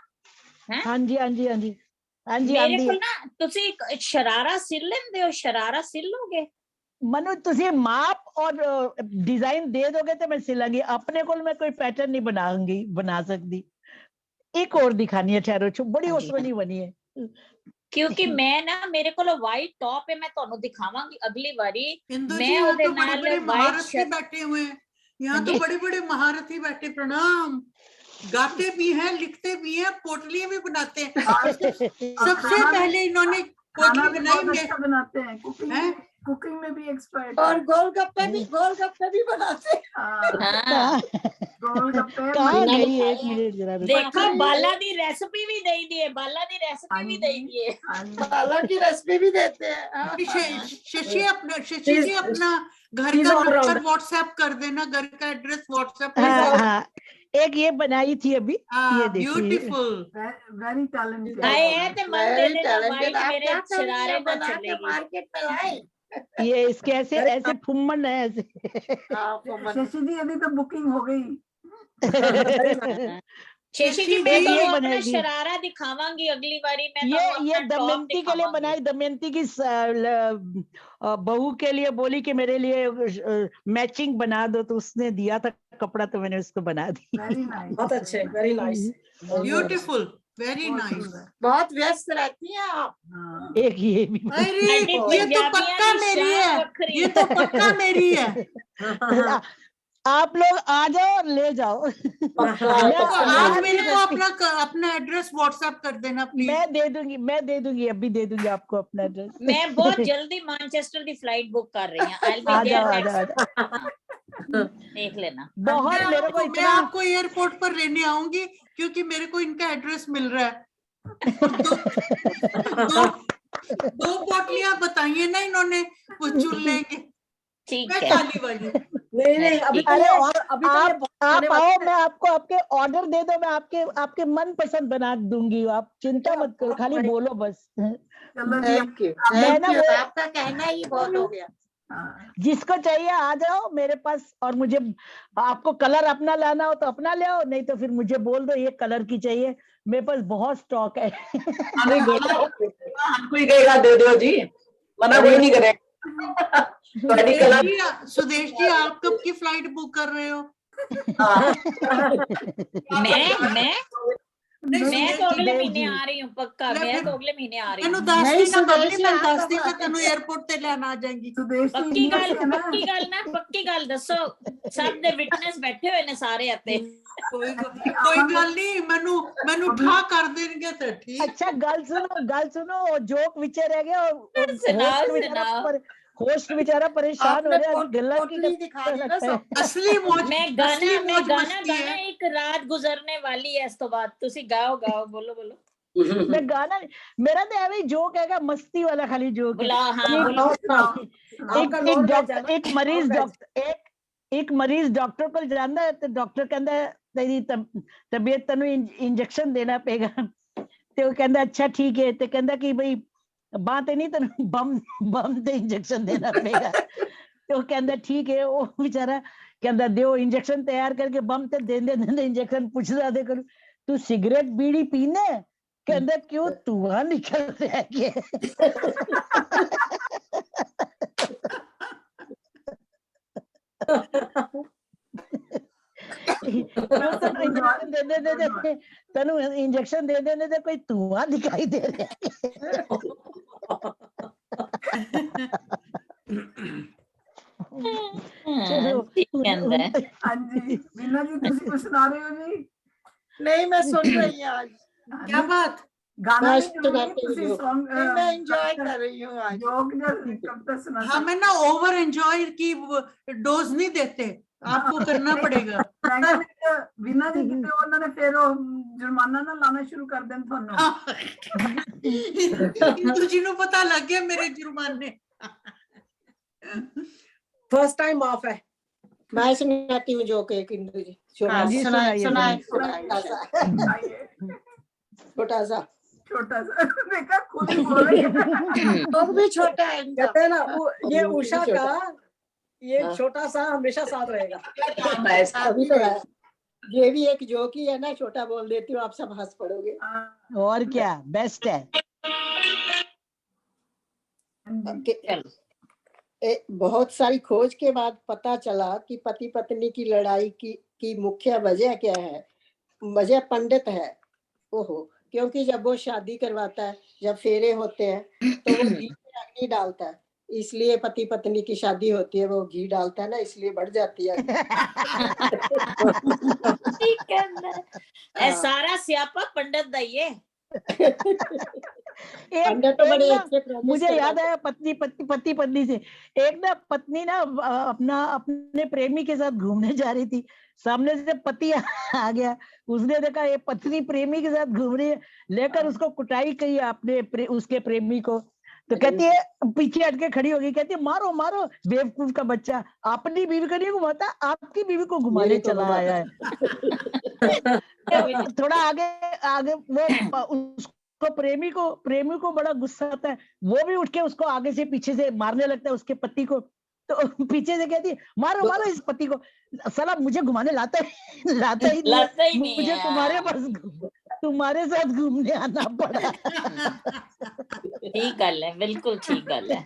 हैं? हाँ जी, हाँ जी, हाँ जी, हाँ जी, ਮੇਰੇ आंदी ਕੋਲ है। ਨਾ ਤੁਸੀਂ ਇੱਕ ਸ਼ਰਾਰਾ ਸਿਲ ਲੈਂਦੇ ਹੋ, ਸ਼ਰਾਰਾ ਸਿਲ ਲੋਗੇ? मनु तुझे माप और डिजाइन दे दोगे तो मैं सिलांगी, अपने को मैं कोई पैटर्न नहीं बनाऊंगी, बना सकती। एक और दिखानी है, ठहरो, बड़ी हाँ जी, ओसवनी बनी है। ਕਿਉਂਕਿ ਮੈਂ ਨਾ ਮੇਰੇ ਕੋਲ ਵਾਈਟ ਟੌਪ ਹੈ, ਮੈਂ ਤੁਹਾਨੂੰ ਦਿਖਾਵਾਂਗੀ ਅਗਲੀ ਵਾਰੀ। इंदु मैं जी यहाँ ਉਹਦੇ तो बड़े ਨਾਲ बड़े white महारथी shirt- बैठे हुए हैं, यहाँ हाँ तो जी। बड़े बड़े महारथी बैठे, प्रणाम। गाते भी हैं, लिखते भी हैं, पोटलियां भी बनाते हैं। सबसे खाना भी- पहले इन्होंने खाना पोटली भी बहुत बनाएंगे, अच्छा बनाते हैं, कुकिंग हैं? कुकिंग में भी एक्सपर्ट और गोलगप्पे भी बनाते हैं। हाँ गोलगप्पे कहाँ बिना गई? लिखाए एक मिनट जरा रुको। देखो बाला दी रेसिपी भी दे दी है, बाला दी रेसिपी भी दे दी है। बाला की रेसिपी भी देते हैं। हाँ। शशि जी अपना घर He's का all नंबर rounder. व्हाट्सएप कर देना, घर का एड्रेस व्हाट्सएप कर हाँ, देना। हाँ, एक ये बनाई थी अभी, ये देखिए। ब्यूटीफुल। Very talented. हाय है ते मन दे Very देना, talented। वाइट आप मेरे क्या कर रही शरारे हैं? में बना के चलेगी। मार्केट में लाए। ये इसके ऐसे ऐसे फुम्मन है ऐसे। आपको मन- शशि जी अभी तो बुकिंग हो गई। शशि जी शशि मैं जी, तो ये अपना बनाएगी। शरारा दिखावांगी अगली बारी, मैं तो ये अपना टॉप दमयंती के लिए बनाई, दमयंती की बहू के लिए बोली कि मेरे लिए मैचिंग बना दो, तो उसने दिया था कपड़ा, तो मैंने उसको बना दी। Very nice. बहुत अच्छे, very nice. Beautiful, very nice. बहुत व्यस्त रहती हैं आप। एक ये भी अरे साडी ये तो पंजाबियां पक्का दी मेरी शान है, वखरी ये तो पक्का मेरी है। आप लोग आ जाओ और ले जाओ। आप मेरे को अपना एड्रेस व्हाट्सएप कर देना प्लीज। मैं दे दूंगी, अभी दे दूंगी आपको अपना एड्रेस। मैं बहुत जल्दी मैनचेस्टर दी फ्लाइट बुक कर रही हूं, आई आ विल जाओ, आ बी जाओ, आ देयर, जाओ। देख लेना। बहुत मेरे को मैं इतना आपको एयरपोर्ट पर लेने आऊंगी, क्योंकि मेरे को इनका एड्रेस मिल रहा है। दो पोटलियां बताइए ना इन्होंने, वो चुन लेंगे। ठीक मैं है, काली वाली। नहीं, अभी तो अरे, ये और अभी तो ये आप बहुत आने वाला आओ, है। मैं आपको आपके ऑर्डर दे दो, मैं आपके मन पसंद बना दूंगी, आप चिंता मत करो, खाली बोलो बस। चलो जी। थैंक यू, मैं थैंक ना यू। वो- आपका कहना ही बहुत हो गया। जिसको चाहिए आ जाओ मेरे पास, और मुझे आपको कलर अपना लाना हो तो अपना ले आओ, नहीं तो फिर मुझे बोल दो ये कलर की चाहिए, मेरे पास बहुत स्टॉक है। हमको ही कहेगा दे दो जी, मना कोई नहीं करेगा। सुदेश जी आप कब की फ्लाइट बुक कर रहे हो? मैं तो अगले महीने जी। आ रही हूँ पक्का, ले मैं फिर- तो अगले महीने आ रही मैंने हूँ। 10 नहीं, दिन सुदेश बबली जी, मैं आप 10 कब दिन आते तेन एयरपोर्ट ते लेना आ जाएंगी। सुदेश जी पक्की इंडिया गल, से है ना? पक्की गल दसो, सब दे विटनेस बैठे हुए ने सारे आते। कोई गल नहीं, मैनू ठा कर देंगे तो ठीक। अच्छा गल सुनो, जोक विचे रह गया, सुनाओ। होस्ट बेचारा परेशान हो आपने रहा है, गल्ला की पोटली दिखा दी ना सब। असली मौज, मैं असली गाना मौज गाना मस्ती गाना है। एक रात गुजरने वाली है, इस तो बाद तुसी गाओ बोलो। मैं गाना, मेरा तो ऐਵੇਂ जोक हैगा, मस्ती वाला खाली जोक है। बुला, हाँ एक- बोलो। आपका नॉन वेज है ना? एक मरीज डॉक्टर को जांदा है, तो डॉक्टर कहता है तेरी तबीयत तेनू इंजेक्शन देना पेगा, तो वो कहता अच्छा ठीक है, तो कहता कि भाई बांह ते नहीं, तेनू बम ते इंजेक्शन देना पेगा। तो कहता ठीक है, वो बेचारा कहता दो इंजेक्शन तैयार करके बम ते देंदे इंजेक्शन पूछदा दे करू, तू सिगरेट बीड़ी पीने? कहता क्यों, धुआं निकल रहा है। तेनू इंजेक्शन दे देने से कोई धुआं दिखाई दे रहा है। चलो ठीक कहंदा है। हाँ जी वीना जी तुसी कुछ सुना रहे हो जी? नहीं, मैं सुन रही हूँ आज। क्या बात? गाना मैं नहीं सुन रही, सुनाती तुसी हूँ। सॉन्ग नहीं, मैं एंजॉय कर रही हूँ आज। जोक कब तक सुना सकते? हमें ना ओवर एंजॉय की डोज नहीं देते, आपको करना पड़ेगा। मैं किहा वीना जी किते उन्होंने फिर वो जुर्माना ना लाना शुरू कर देन थानू। तुझी नु पता लग गया मेरे जुर्माने। फर्स्ट टाइम ऑफ है। मैं सुनाती हूँ जोक एक इंदु जी। हाँ जी, सुनाइए, सुनाए सुनाइए। छोटा सा छोटा सा देखा खुद ही बोल रही है। जोक भी छोटा है इनका। कहते हैं ना ये उषा का ये हाँ। छोटा सा हमेशा साथ रहेगा। काम है ऐसा। अभी तो है। ये भी एक जोक ही है ना, छोटा बोल देती हूँ, आप सब हंस पड़ोगे। और क्या, बेस्ट है। बहुत सारी खोज के बाद पता चला कि पति पत्नी की लड़ाई की मुख्य वजह क्या है। वजह पंडित है। ओहो, क्योंकि जब वो शादी करवाता है, जब फेरे होते हैं, तो वो घी में अग्नि डालता है, इसलिए पति पत्नी की शादी होती है, वो घी डालता है ना, इसलिए बढ़ जाती है। ठीक है ना। ए सारा स्यापा पंडित दा ही है। पंडित तो बड़े ना, अच्छे promise मुझे याद करवाते हैं। आया पति पत्नी से। एक ना पत्नी ना अपने प्रेमी के साथ घूमने जा रही थी, सामने से पति आ गया, उसने देखा ये पत्नी प्रेमी के साथ घूम रही है, लेकर उसको कुटाई की उसके प्रेमी को। तो कहती है, पीछे हटके खड़ी हो गई, कहती है मारो मारो बेवकूफ का बच्चा, अपनी बीवी को नहीं घुमाता, आपकी बीवी को घुमाने मेरी को चला घुमाता। आया है। थोड़ा आगे आगे वो उसको प्रेमी को बड़ा गुस्सा आता है, वो भी उठ के उसको आगे से पीछे से मारने लगता है उसके पति को। तो पीछे से कहती है मारो मारो इस पति को, साला मुझे घुमाने लाता ही लाता ही नहीं नहीं मुझे है। तुम्हारे साथ घूमने आना पड़ा। ठीक गल है, बिल्कुल ठीक गल है।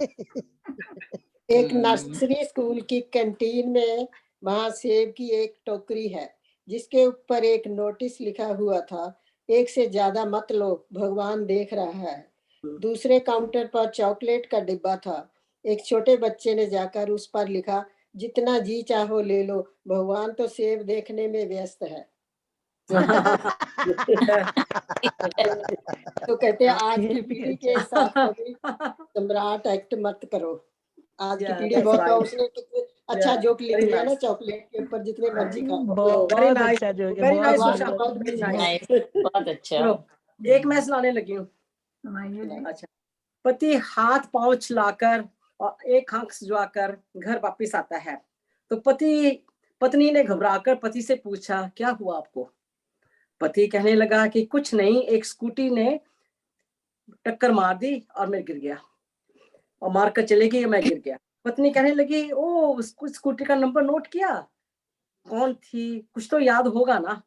एक नर्सरी स्कूल की कैंटीन में वहां सेब की एक टोकरी है, जिसके ऊपर एक नोटिस लिखा हुआ था, एक से ज्यादा मत लो, भगवान देख रहा है। दूसरे काउंटर पर चॉकलेट का डिब्बा था। एक छोटे बच्चे ने जाकर उस पर लिखा, जितना जी चाहो ले लो, भगवान तो सेब देखने में व्यस्त है। तो कहते हैं आज की पीढ़ी के साथ कभी सम्राट एक्ट मत करो। आज की पीढ़ी बहुत, तो उसने कितने अच्छा जोक लिख दिया ना, चॉकलेट के ऊपर जितने मर्जी खा लो। बहुत अच्छा जो है, वेरी नाइस बहुत भगवान बढ़िया। बहुत busy है। Nice, बहुत अच्छा। चलो एक मैं सुनाने लगी हूँ। सुनाइए जी। अच्छा, पति हाथ पांव छिलाकर और एक आंख सुझाकर घर वापस आता है, तो पत्नी ने घबराकर पति से पूछा, क्या हुआ आपको? पति कहने लगा कि कुछ नहीं, एक स्कूटी ने टक्कर मार दी और मैं गिर गया, और मार कर चले गई, मैं गिर गया। पत्नी कहने लगी, ओ उसको स्कूटी का नंबर नोट किया? कौन थी, कुछ तो याद होगा ना?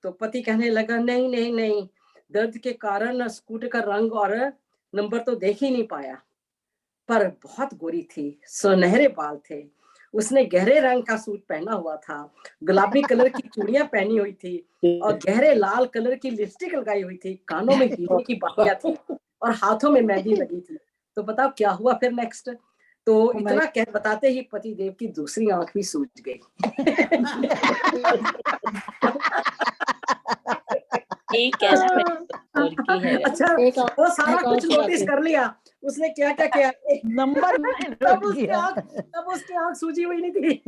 तो पति कहने लगा, नहीं नहीं नहीं, दर्द के कारण स्कूटर का रंग और नंबर तो देख ही नहीं पाया, पर बहुत गोरी थी, सुनहरे बाल थे, उसने गहरे रंग का सूट पहना हुआ था, गुलाबी कलर की चूड़ियां पहनी हुई थी और गहरे लाल कलर की लिपस्टिक लगाई हुई थी, कानों में हीरे की बालियां थी और हाथों में मेहंदी लगी थी। तो बताओ क्या हुआ फिर नेक्स्ट? तो इतना कह बताते ही पति देव की दूसरी आंख भी सूज गई। ठीक है ना, और की है। अच्छा, वो सारा कुछ नोटिस कर लिया, उसने क्या क्या किया, नंबर तब उसकी आंख सूजी हुई नहीं थी।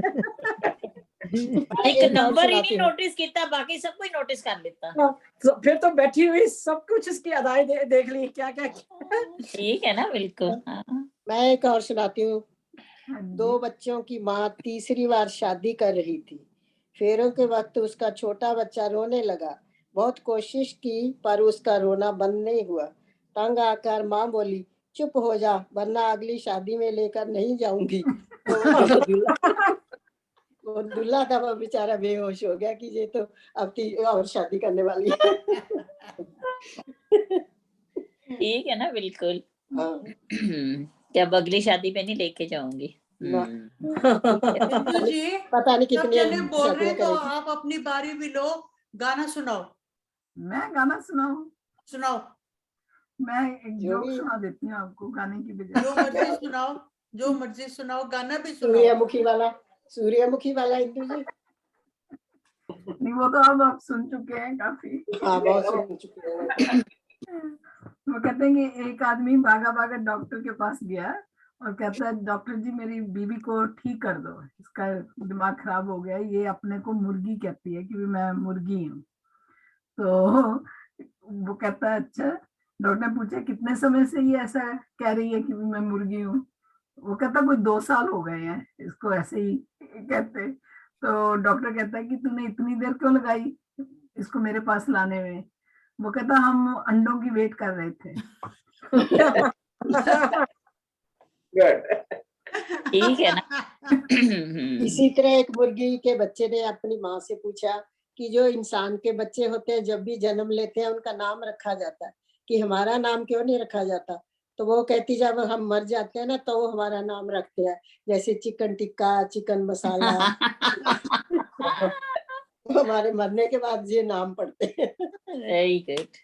एक नंबर ही नहीं नोटिस किया, बाकी सब कुछ नोटिस कर लेता। तो फिर तो बैठी हुई सब कुछ उसकी अदाएं देख ली, क्या क्या किया। ठीक है ना, बिल्कुल। मैं एक और सुनाती हूँ। 2 बच्चों की माँ तीसरी बार शादी कर रही थी। फेरों के वक्त उसका छोटा बच्चा रोने लगा। बहुत कोशिश की पर उसका रोना बंद नहीं हुआ। तंग आकर माँ बोली, चुप हो जा, वरना अगली शादी में लेकर नहीं जाऊंगी। वो दूल्हा था, वो बेचारा बेहोश हो गया कि ये तो अब और शादी करने वाली है। ठीक है ना, बिल्कुल। हाँ। क्या अगली शादी पे नहीं लेके जाऊंगी। इंदु जी, पता नहीं सब कितनी जने बोल रहे शादियां हैं, तो करेगी। आप अपनी बारी भी लो, गाना सुनाओ। मैं गाना सुनाऊं? सुनाओ, मैं एक जो जोक भी सुना देती हूँ आपको गाने की बजाय। जो मर्जी सुनाओ, जो मर्जी सुनाओ, गाना भी सुनाओ। सूर्यमुखी वाला इंदु जी। नहीं, वो तो अब आप सुन चुके हैं काफी। हाँ, बहुत सुन चुके हैं। वो कहते हैं कि एक आदमी भागा भागा डॉक्टर के पास गया और कहता है, डॉक्टर जी मेरी बीवी को ठीक कर दो, इसका दिमाग खराब हो गया, ये अपने को मुर्गी कहती है कि मैं मुर्गी हूँ। तो वो कहता है, अच्छा। डॉक्टर ने पूछा, कितने समय से ये ऐसा कह रही है कि मैं मुर्गी हूँ? वो कहता, कोई 2 साल हो गए हैं इसको ऐसे ही कहते। तो डॉक्टर कहता है कि तूने इतनी देर क्यों लगाई इसको मेरे पास लाने में? वो कहता, हम अंडों की वेट कर रहे थे। ठीक है ना। इसी तरह एक मुर्गी के बच्चे ने अपनी माँ से पूछा कि जो इंसान के बच्चे होते हैं जब भी जन्म लेते हैं उनका नाम रखा जाता है, कि हमारा नाम क्यों नहीं रखा जाता? तो वो कहती जब हम मर जाते हैं ना तो वो हमारा नाम रखते हैं, जैसे चिकन टिक्का, चिकन मसाला। हमारे मरने के बाद ये नाम पड़ते हैं। Very good.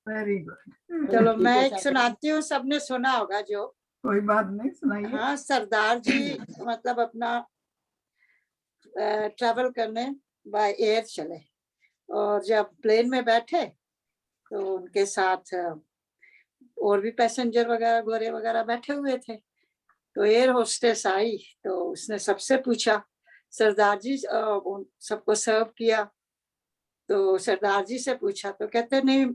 Very good. चलो मैं एक सुनाती हूँ, सबने सुना होगा जो। कोई बात नहीं, सुनाइए। हाँ, सरदार जी मतलब अपना ट्रैवल करने बाय एयर चले, और जब प्लेन में बैठे तो उनके साथ और भी पैसेंजर वगैरह गोरे वगैरह बैठे हुए थे। तो एयर होस्टेस आई तो उसने सबसे पूछा, सरदार जी उन सबको सर्व किया। तो सरदार जी से पूछा तो कहते नहीं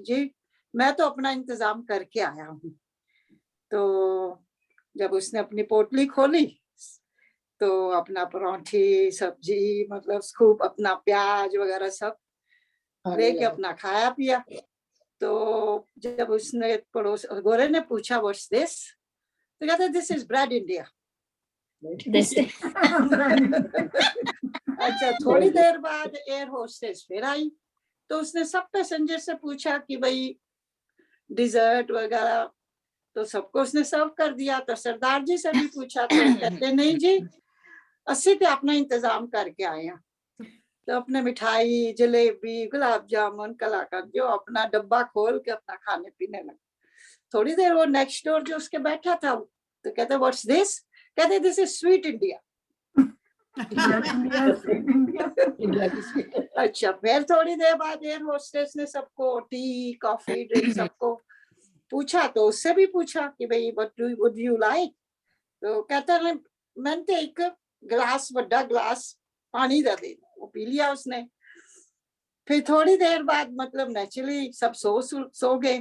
जी, मैं तो अपना इंतजाम करके आया हूँ। तो जब उसने अपनी पोटली खोली तो अपना परांठी, सब्जी, मतलब स्कूप, अपना प्याज वगैरह सब लेके अपना खाया पिया। तो जब उसने पड़ोस गोरे ने पूछा व्हाट्स दिस, तो कहते दिस इज ब्रेड इंडिया। अच्छा, थोड़ी देर बाद एयर होस्टेस फिर आई तो उसने सब पैसेंजर से पूछा कि भाई डिजर्ट वगैरह, तो सबको उसने सर्व कर दिया। तो सरदार जी से भी पूछा तो कहते नहीं जी, अस्सी तो अपना इंतजाम करके आए हैं। तो अपने मिठाई, जलेबी, गुलाब जामुन, कलाकंद जो अपना डब्बा खोल के अपना खाने पीने लगे। थोड़ी देर वो नेक्स्ट डोर जो उसके बैठा था तो कहते व्हाट्स दिस, कहते दिस इज स्वीट इंडिया। अच्छा, फिर थोड़ी देर बाद एयर होस्टेस ने सबको टी, कॉफी, ड्रिंक सबको पूछा तो उससे भी पूछा कि भाई व्हाट वुड यू लाइक। तो कहता है मैंने तो एक गिलास, बड़ा गिलास पानी दे दे। वो पी लिया उसने। फिर थोड़ी देर बाद मतलब नेचुरली सब सो गए।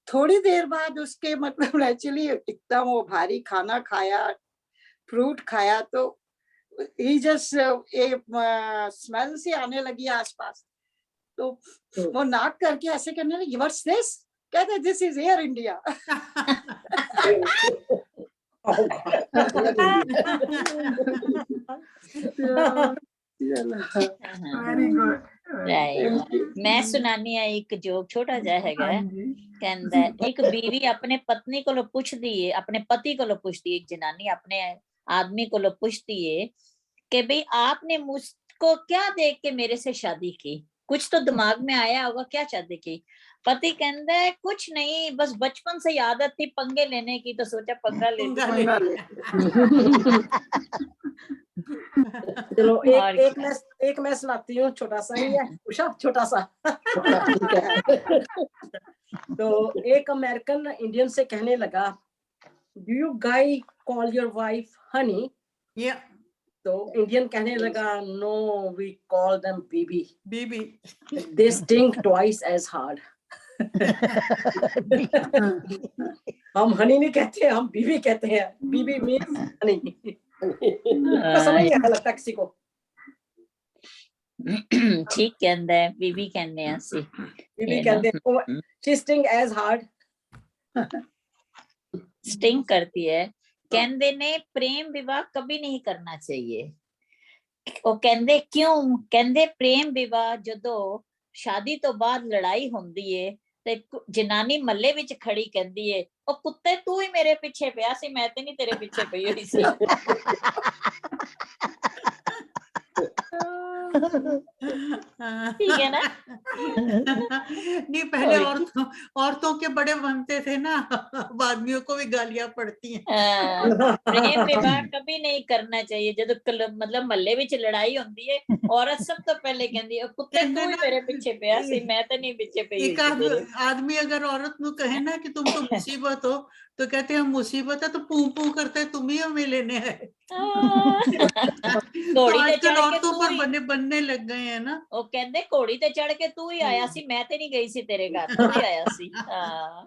थोड़ी देर बाद उसके मतलब नेचुरली इतना वो भारी खाना खाया, फ्रूट खाया, तो ही जस्ट स्मेल सी आने लगी आसपास। तो वो नाक करके ऐसे करने लगी, व्हाट्स दिस, कहते this is air India. Very good. मैं सुनानी है एक जोक, छोटा जा हैगा। कहंदा एक बीवी अपने पत्नी को पुछदी है, अपने पति को पुछदी है, एक जनानी अपने आदमी को पुछदी है कि भाई आपने मुझको क्या देख के मेरे से शादी की, कुछ तो दिमाग में आया होगा, क्या शादी की? पति कहता है कुछ नहीं, बस बचपन से आदत थी पंगे लेने की, तो सोचा पंगा ले ले। चलो एक मैं सुनाती हूँ, छोटा सा ही है, उषा, छोटा सा। तो एक अमेरिकन इंडियन से कहने लगा, do you guys call your wife honey? तो इंडियन कहने लगा, no we call them bibi. Bibi, they stink twice as hard. हम हनी नहीं कहते, हम बीबी कहते हैं। Bibi means honey. समझ नहीं आता लगता किसी को। ठीक कहंदा है, बीबी कहने हैं सी, बीबी कहते हैं she sting as hard, sting करती है। कहंदे ने प्रेम विवाह कभी नहीं करना चाहिए। ਉਹ ਕਹਿੰਦੇ ਕਿਉਂ? ਕਹਿੰਦੇ ਪ੍ਰੇਮ ਵਿਵਾਹ ਜਦੋਂ ਸ਼ਾਦੀ ਤੋਂ ਬਾਅਦ ਲੜਾਈ ਹੁੰਦੀ ਏ ਤੇ ਜਨਾਨੀ ਮੱਲੇ ਵਿੱਚ ਖੜੀ ਕਹਿੰਦੀ ਏ, ਉਹ ਕੁੱਤੇ ਤੂੰ ਹੀ ਮੇਰੇ ਪਿੱਛੇ ਪਿਆ ਸੀ, ਮੈਂ ਤੇ ਨਹੀਂ ਤੇਰੇ ਪਿੱਛੇ ਪਈ ਹੋਈ ਸੀ। ठीक है ना? नहीं, पहले औरतों के बड़े बनते थे ना, अब आदमियों को भी गालियां पड़ती हैं। प्रेम विवाह कभी नहीं करना चाहिए। जब मतलब महल्ले विच लड़ाई होती है, औरत सब तो पहले कहती है कुत्ते तू ही मेरे पीछे पिया सी, मैं तो नहीं पीछे पई। एक आदमी अगर औरत को कहे ना कि तुम तो मुसीबत हो, तो कहते हैं मुसीबत है तो पू पू करते तुम ही हमें लेने आए। तो आजकल औरतों पर बनने लग गए हैं ना। ਉਹ ਕਹਿੰਦੇ ਘੋੜੀ ਤੇ ਚੜ ਕੇ ਤੂੰ ਹੀ ਆਇਆ ਸੀ, ਮੈਂ ਤੇ ਨਹੀਂ ਗਈ ਸੀ ਤੇਰੇ ਘਰ, ਤੂੰ ਹੀ ਆਇਆ ਸੀ। ਹਾਂ,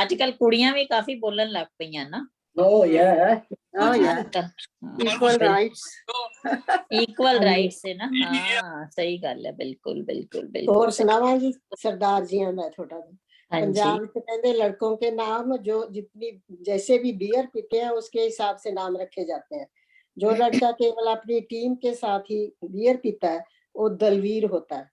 ਅੱਜਕੱਲ ਕੁੜੀਆਂ ਵੀ ਕਾਫੀ ਬੋਲਣ ਲੱਗ ਪਈਆਂ ਨਾ। Oh yeah, oh yeah, equal rights, equal rights है ना। हाँ, सही गल है, बिल्कुल बिल्कुल बिल्कुल। और सुनावा जी सरदार जी हैं, मैं थोड़ा हाँ जी पंजाब से कहते लड़कों के नाम जो जितनी जैसे भी बियर पीते हैं उसके हिसाब से नाम रखे जाते हैं। जो लड़का केवल अपनी टीम के साथ ही बियर पीता है वो दलवीर होता है,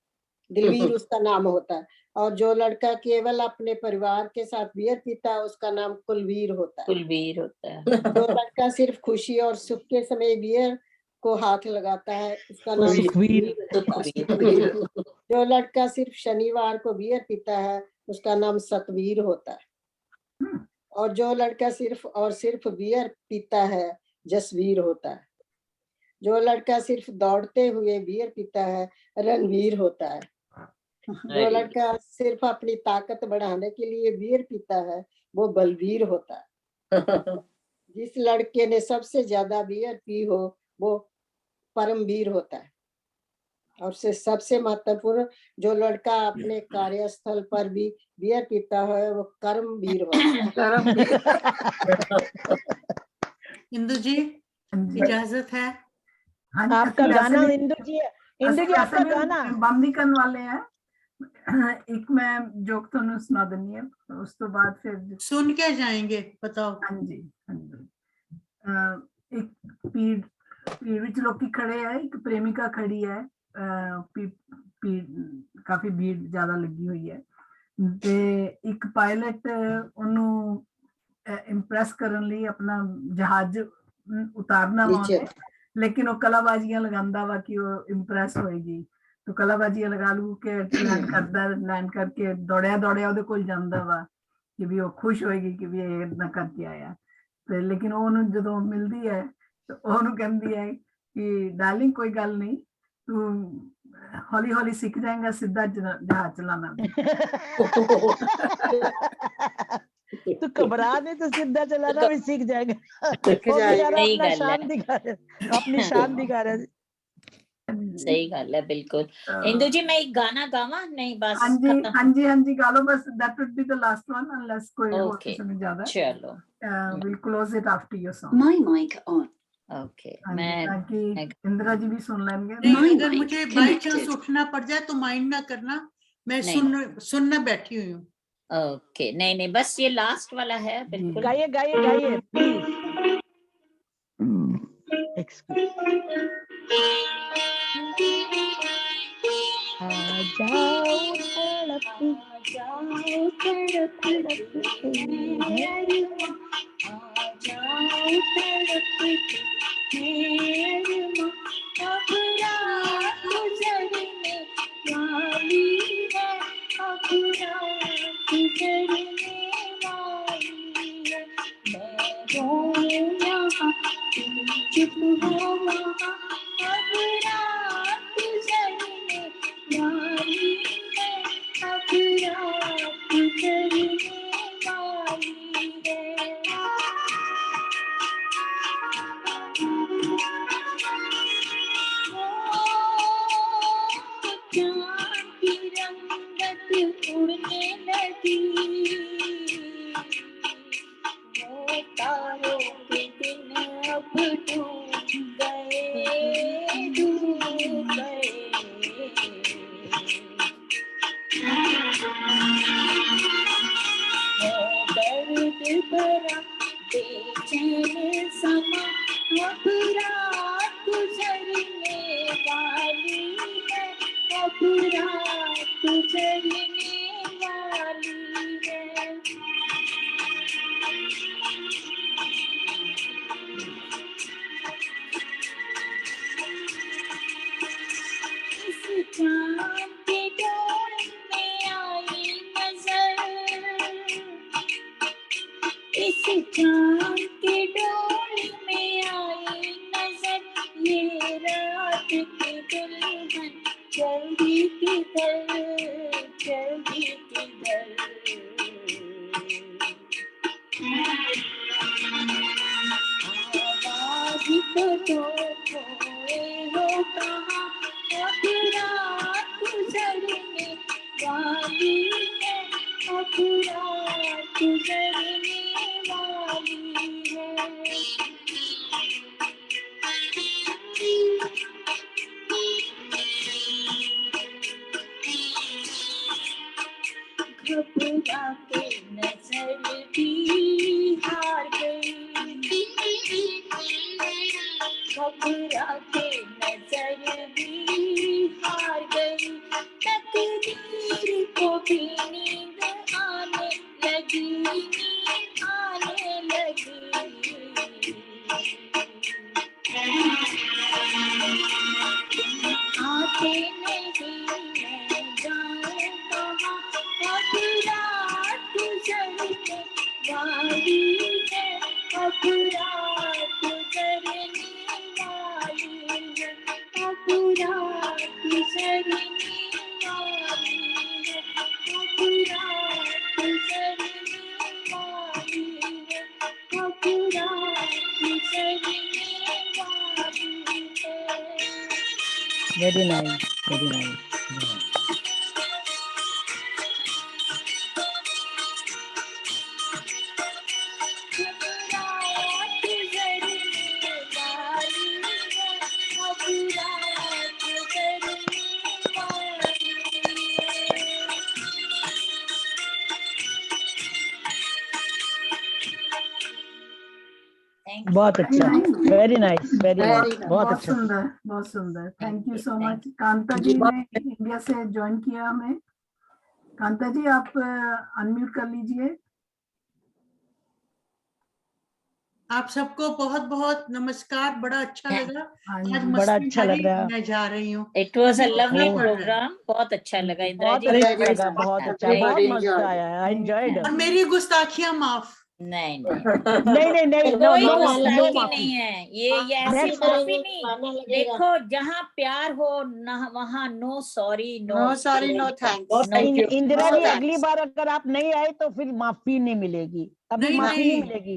दिलवीर उसका नाम होता है। और जो लड़का केवल अपने परिवार के साथ बियर पीता है उसका नाम कुलवीर होता है। कुलवीर होता है। जो लड़का सिर्फ खुशी और सुख के समय बियर को हाथ लगाता है उसका नाम सुखवीर। सुखवीर। जो लड़का सिर्फ शनिवार को बियर पीता है उसका नाम सतवीर होता है। और जो लड़का सिर्फ बियर पीता है जसवीर होता है। जो लड़का सिर्फ दौड़ते हुए बियर पीता है रणवीर होता है। जो लड़का सिर्फ अपनी ताकत बढ़ाने के लिए बियर पीता है वो बलवीर होता है। जिस लड़के ने सबसे ज्यादा बियर पी हो वो परमवीर होता है। और सबसे महत्वपूर्ण जो लड़का अपने कार्यस्थल पर भी बियर पीता है वो कर्मवीर होता है। इंदु जी इजाजत है। आपका गाना इंदु जी आपका गाना ਬੰਦ ਕਰਨ ਵਾਲੇ ਹੈ। ਇੱਕ ਮੈਂ ਜੋਕ ਤੁਹਾਨੂੰ ਸੁਣਾ ਦਿੰਨੀ ਹੈ ਉਸ ਤੋਂ ਬਾਅਦ ਫਿਰ सुन के जाएंगे बताओ। ਹਾਂਜੀ ਇੱਕ ਭੀੜ ਵਿੱਚ ਲੋਕੀ ਖੜੇ ਹੈ, ਇੱਕ ਪ੍ਰੇਮਿਕਾ ਖੜੀ ਹੈ, ਕਾਫੀ ਭੀੜ ਜ਼ਿਆਦਾ ਲੱਗੀ ਹੋਈ ਹੈ ਤੇ ਇੱਕ ਪਾਇਲਟ ਉਹਨੂੰ ਇੰਪ੍ਰੈਸ ਕਰਨ ਲਈ ਆਪਣਾ ਜਹਾਜ਼ ਉਤਾਰਨਾ ਵਾ ਉਹਨੇ, लेकिन वो कलाबाजियां लगांदा वा कि वो इम्प्रेस होएगी तो कलाबाजियां लगा लू के लैंड करके दौड़िया ਉਹਦੇ ਕੋਲ ਜਾਂਦਾ ਵਾ कि भी वो खुश होएगी कि भी ये इतना करके आया ਤੇ लेकिन ਉਹਨੂੰ ਜਦੋਂ ਮਿਲਦੀ ਹੈ तो ਉਹਨੂੰ ਕਹਿੰਦੀ ਹੈ कि डार्लिंग कोई गल नहीं तू हौली हौली सीख जाएगा सीधा जहाज चलाना। तू घबरा नहीं तो सीधा चलाना भी सीख जाएगा। अपना शान दिखा रहे अपनी शान दिखा रहे। सही गल है बिल्कुल। इंदु जी मैं एक गाना गावा नहीं बस हाँ जी गा लो बस that would be the last one unless कोई और किसी में ज्यादा चलो we'll close it after your song. My mic on. Okay मैं ताकि इंदिरा जी भी सुन लेंगे। नहीं अगर मुझे बाय चांस उठना पड़ जाए तो माइंड ना करना, मैं सुनना बैठी हुई हूँ। ओके नहीं बस ये लास्ट वाला है बिल्कुल। गाइए गाइए गाइए प्लीज। आ जाओ घबरा के नजर भी हार गई, तकदीर को भी नींद आने लगी, नींद आने लगी। आते नहीं मैं जाऊं कहाँ, अब रात गुजरने वाली है, अब रात गुजरने वाली है, अब रात गुजरने वाली है, अब रात गुजरने वाली है, अब रात गुजरने वाली है। Very nice, very nice. बहुत अच्छा, very nice, very Very nice, nice. बहुत बहुत अच्छा। सुंदर, बहुत सुंदर। Thank you so Thank much. Kanta ji, जी बहुत- ने इंडिया से ज्वाइन किया हमें। कांता जी आप अनम्यूट कर लीजिए। आप सबको बहुत बहुत नमस्कार, बड़ा अच्छा लगा। हाँ आज जी, बड़ा मस्ती अच्छा लग भरी रहा है। मैं जा रही हूँ। इट वाज अ अभी लवली पढ़ना पड़ रहा है। प्रोग्राम, बहुत अच्छा लगा इंदिरा बहुत जी। अच्छा Very लगा, nice. बहुत अच्छा, Very बहुत enjoyed. मजा आया। I enjoyed. और मेरी गुस्ताखियां माफ। नहीं नहीं नहीं नहीं नहीं, नो कोई नो माफी, नो गुस्ताखी माफी। नहीं है, ये ऐसी Next माफी नहीं। देखो जहाँ प्यार हो ना वहाँ no sorry, No sorry, no thanks. बहुत thank you. Indira No ji, thanks. अगली बार अगर आप नहीं आए तो फिर माफी नहीं मिलेगी, अभी नहीं, माफी नहीं। नहीं मिलेगी।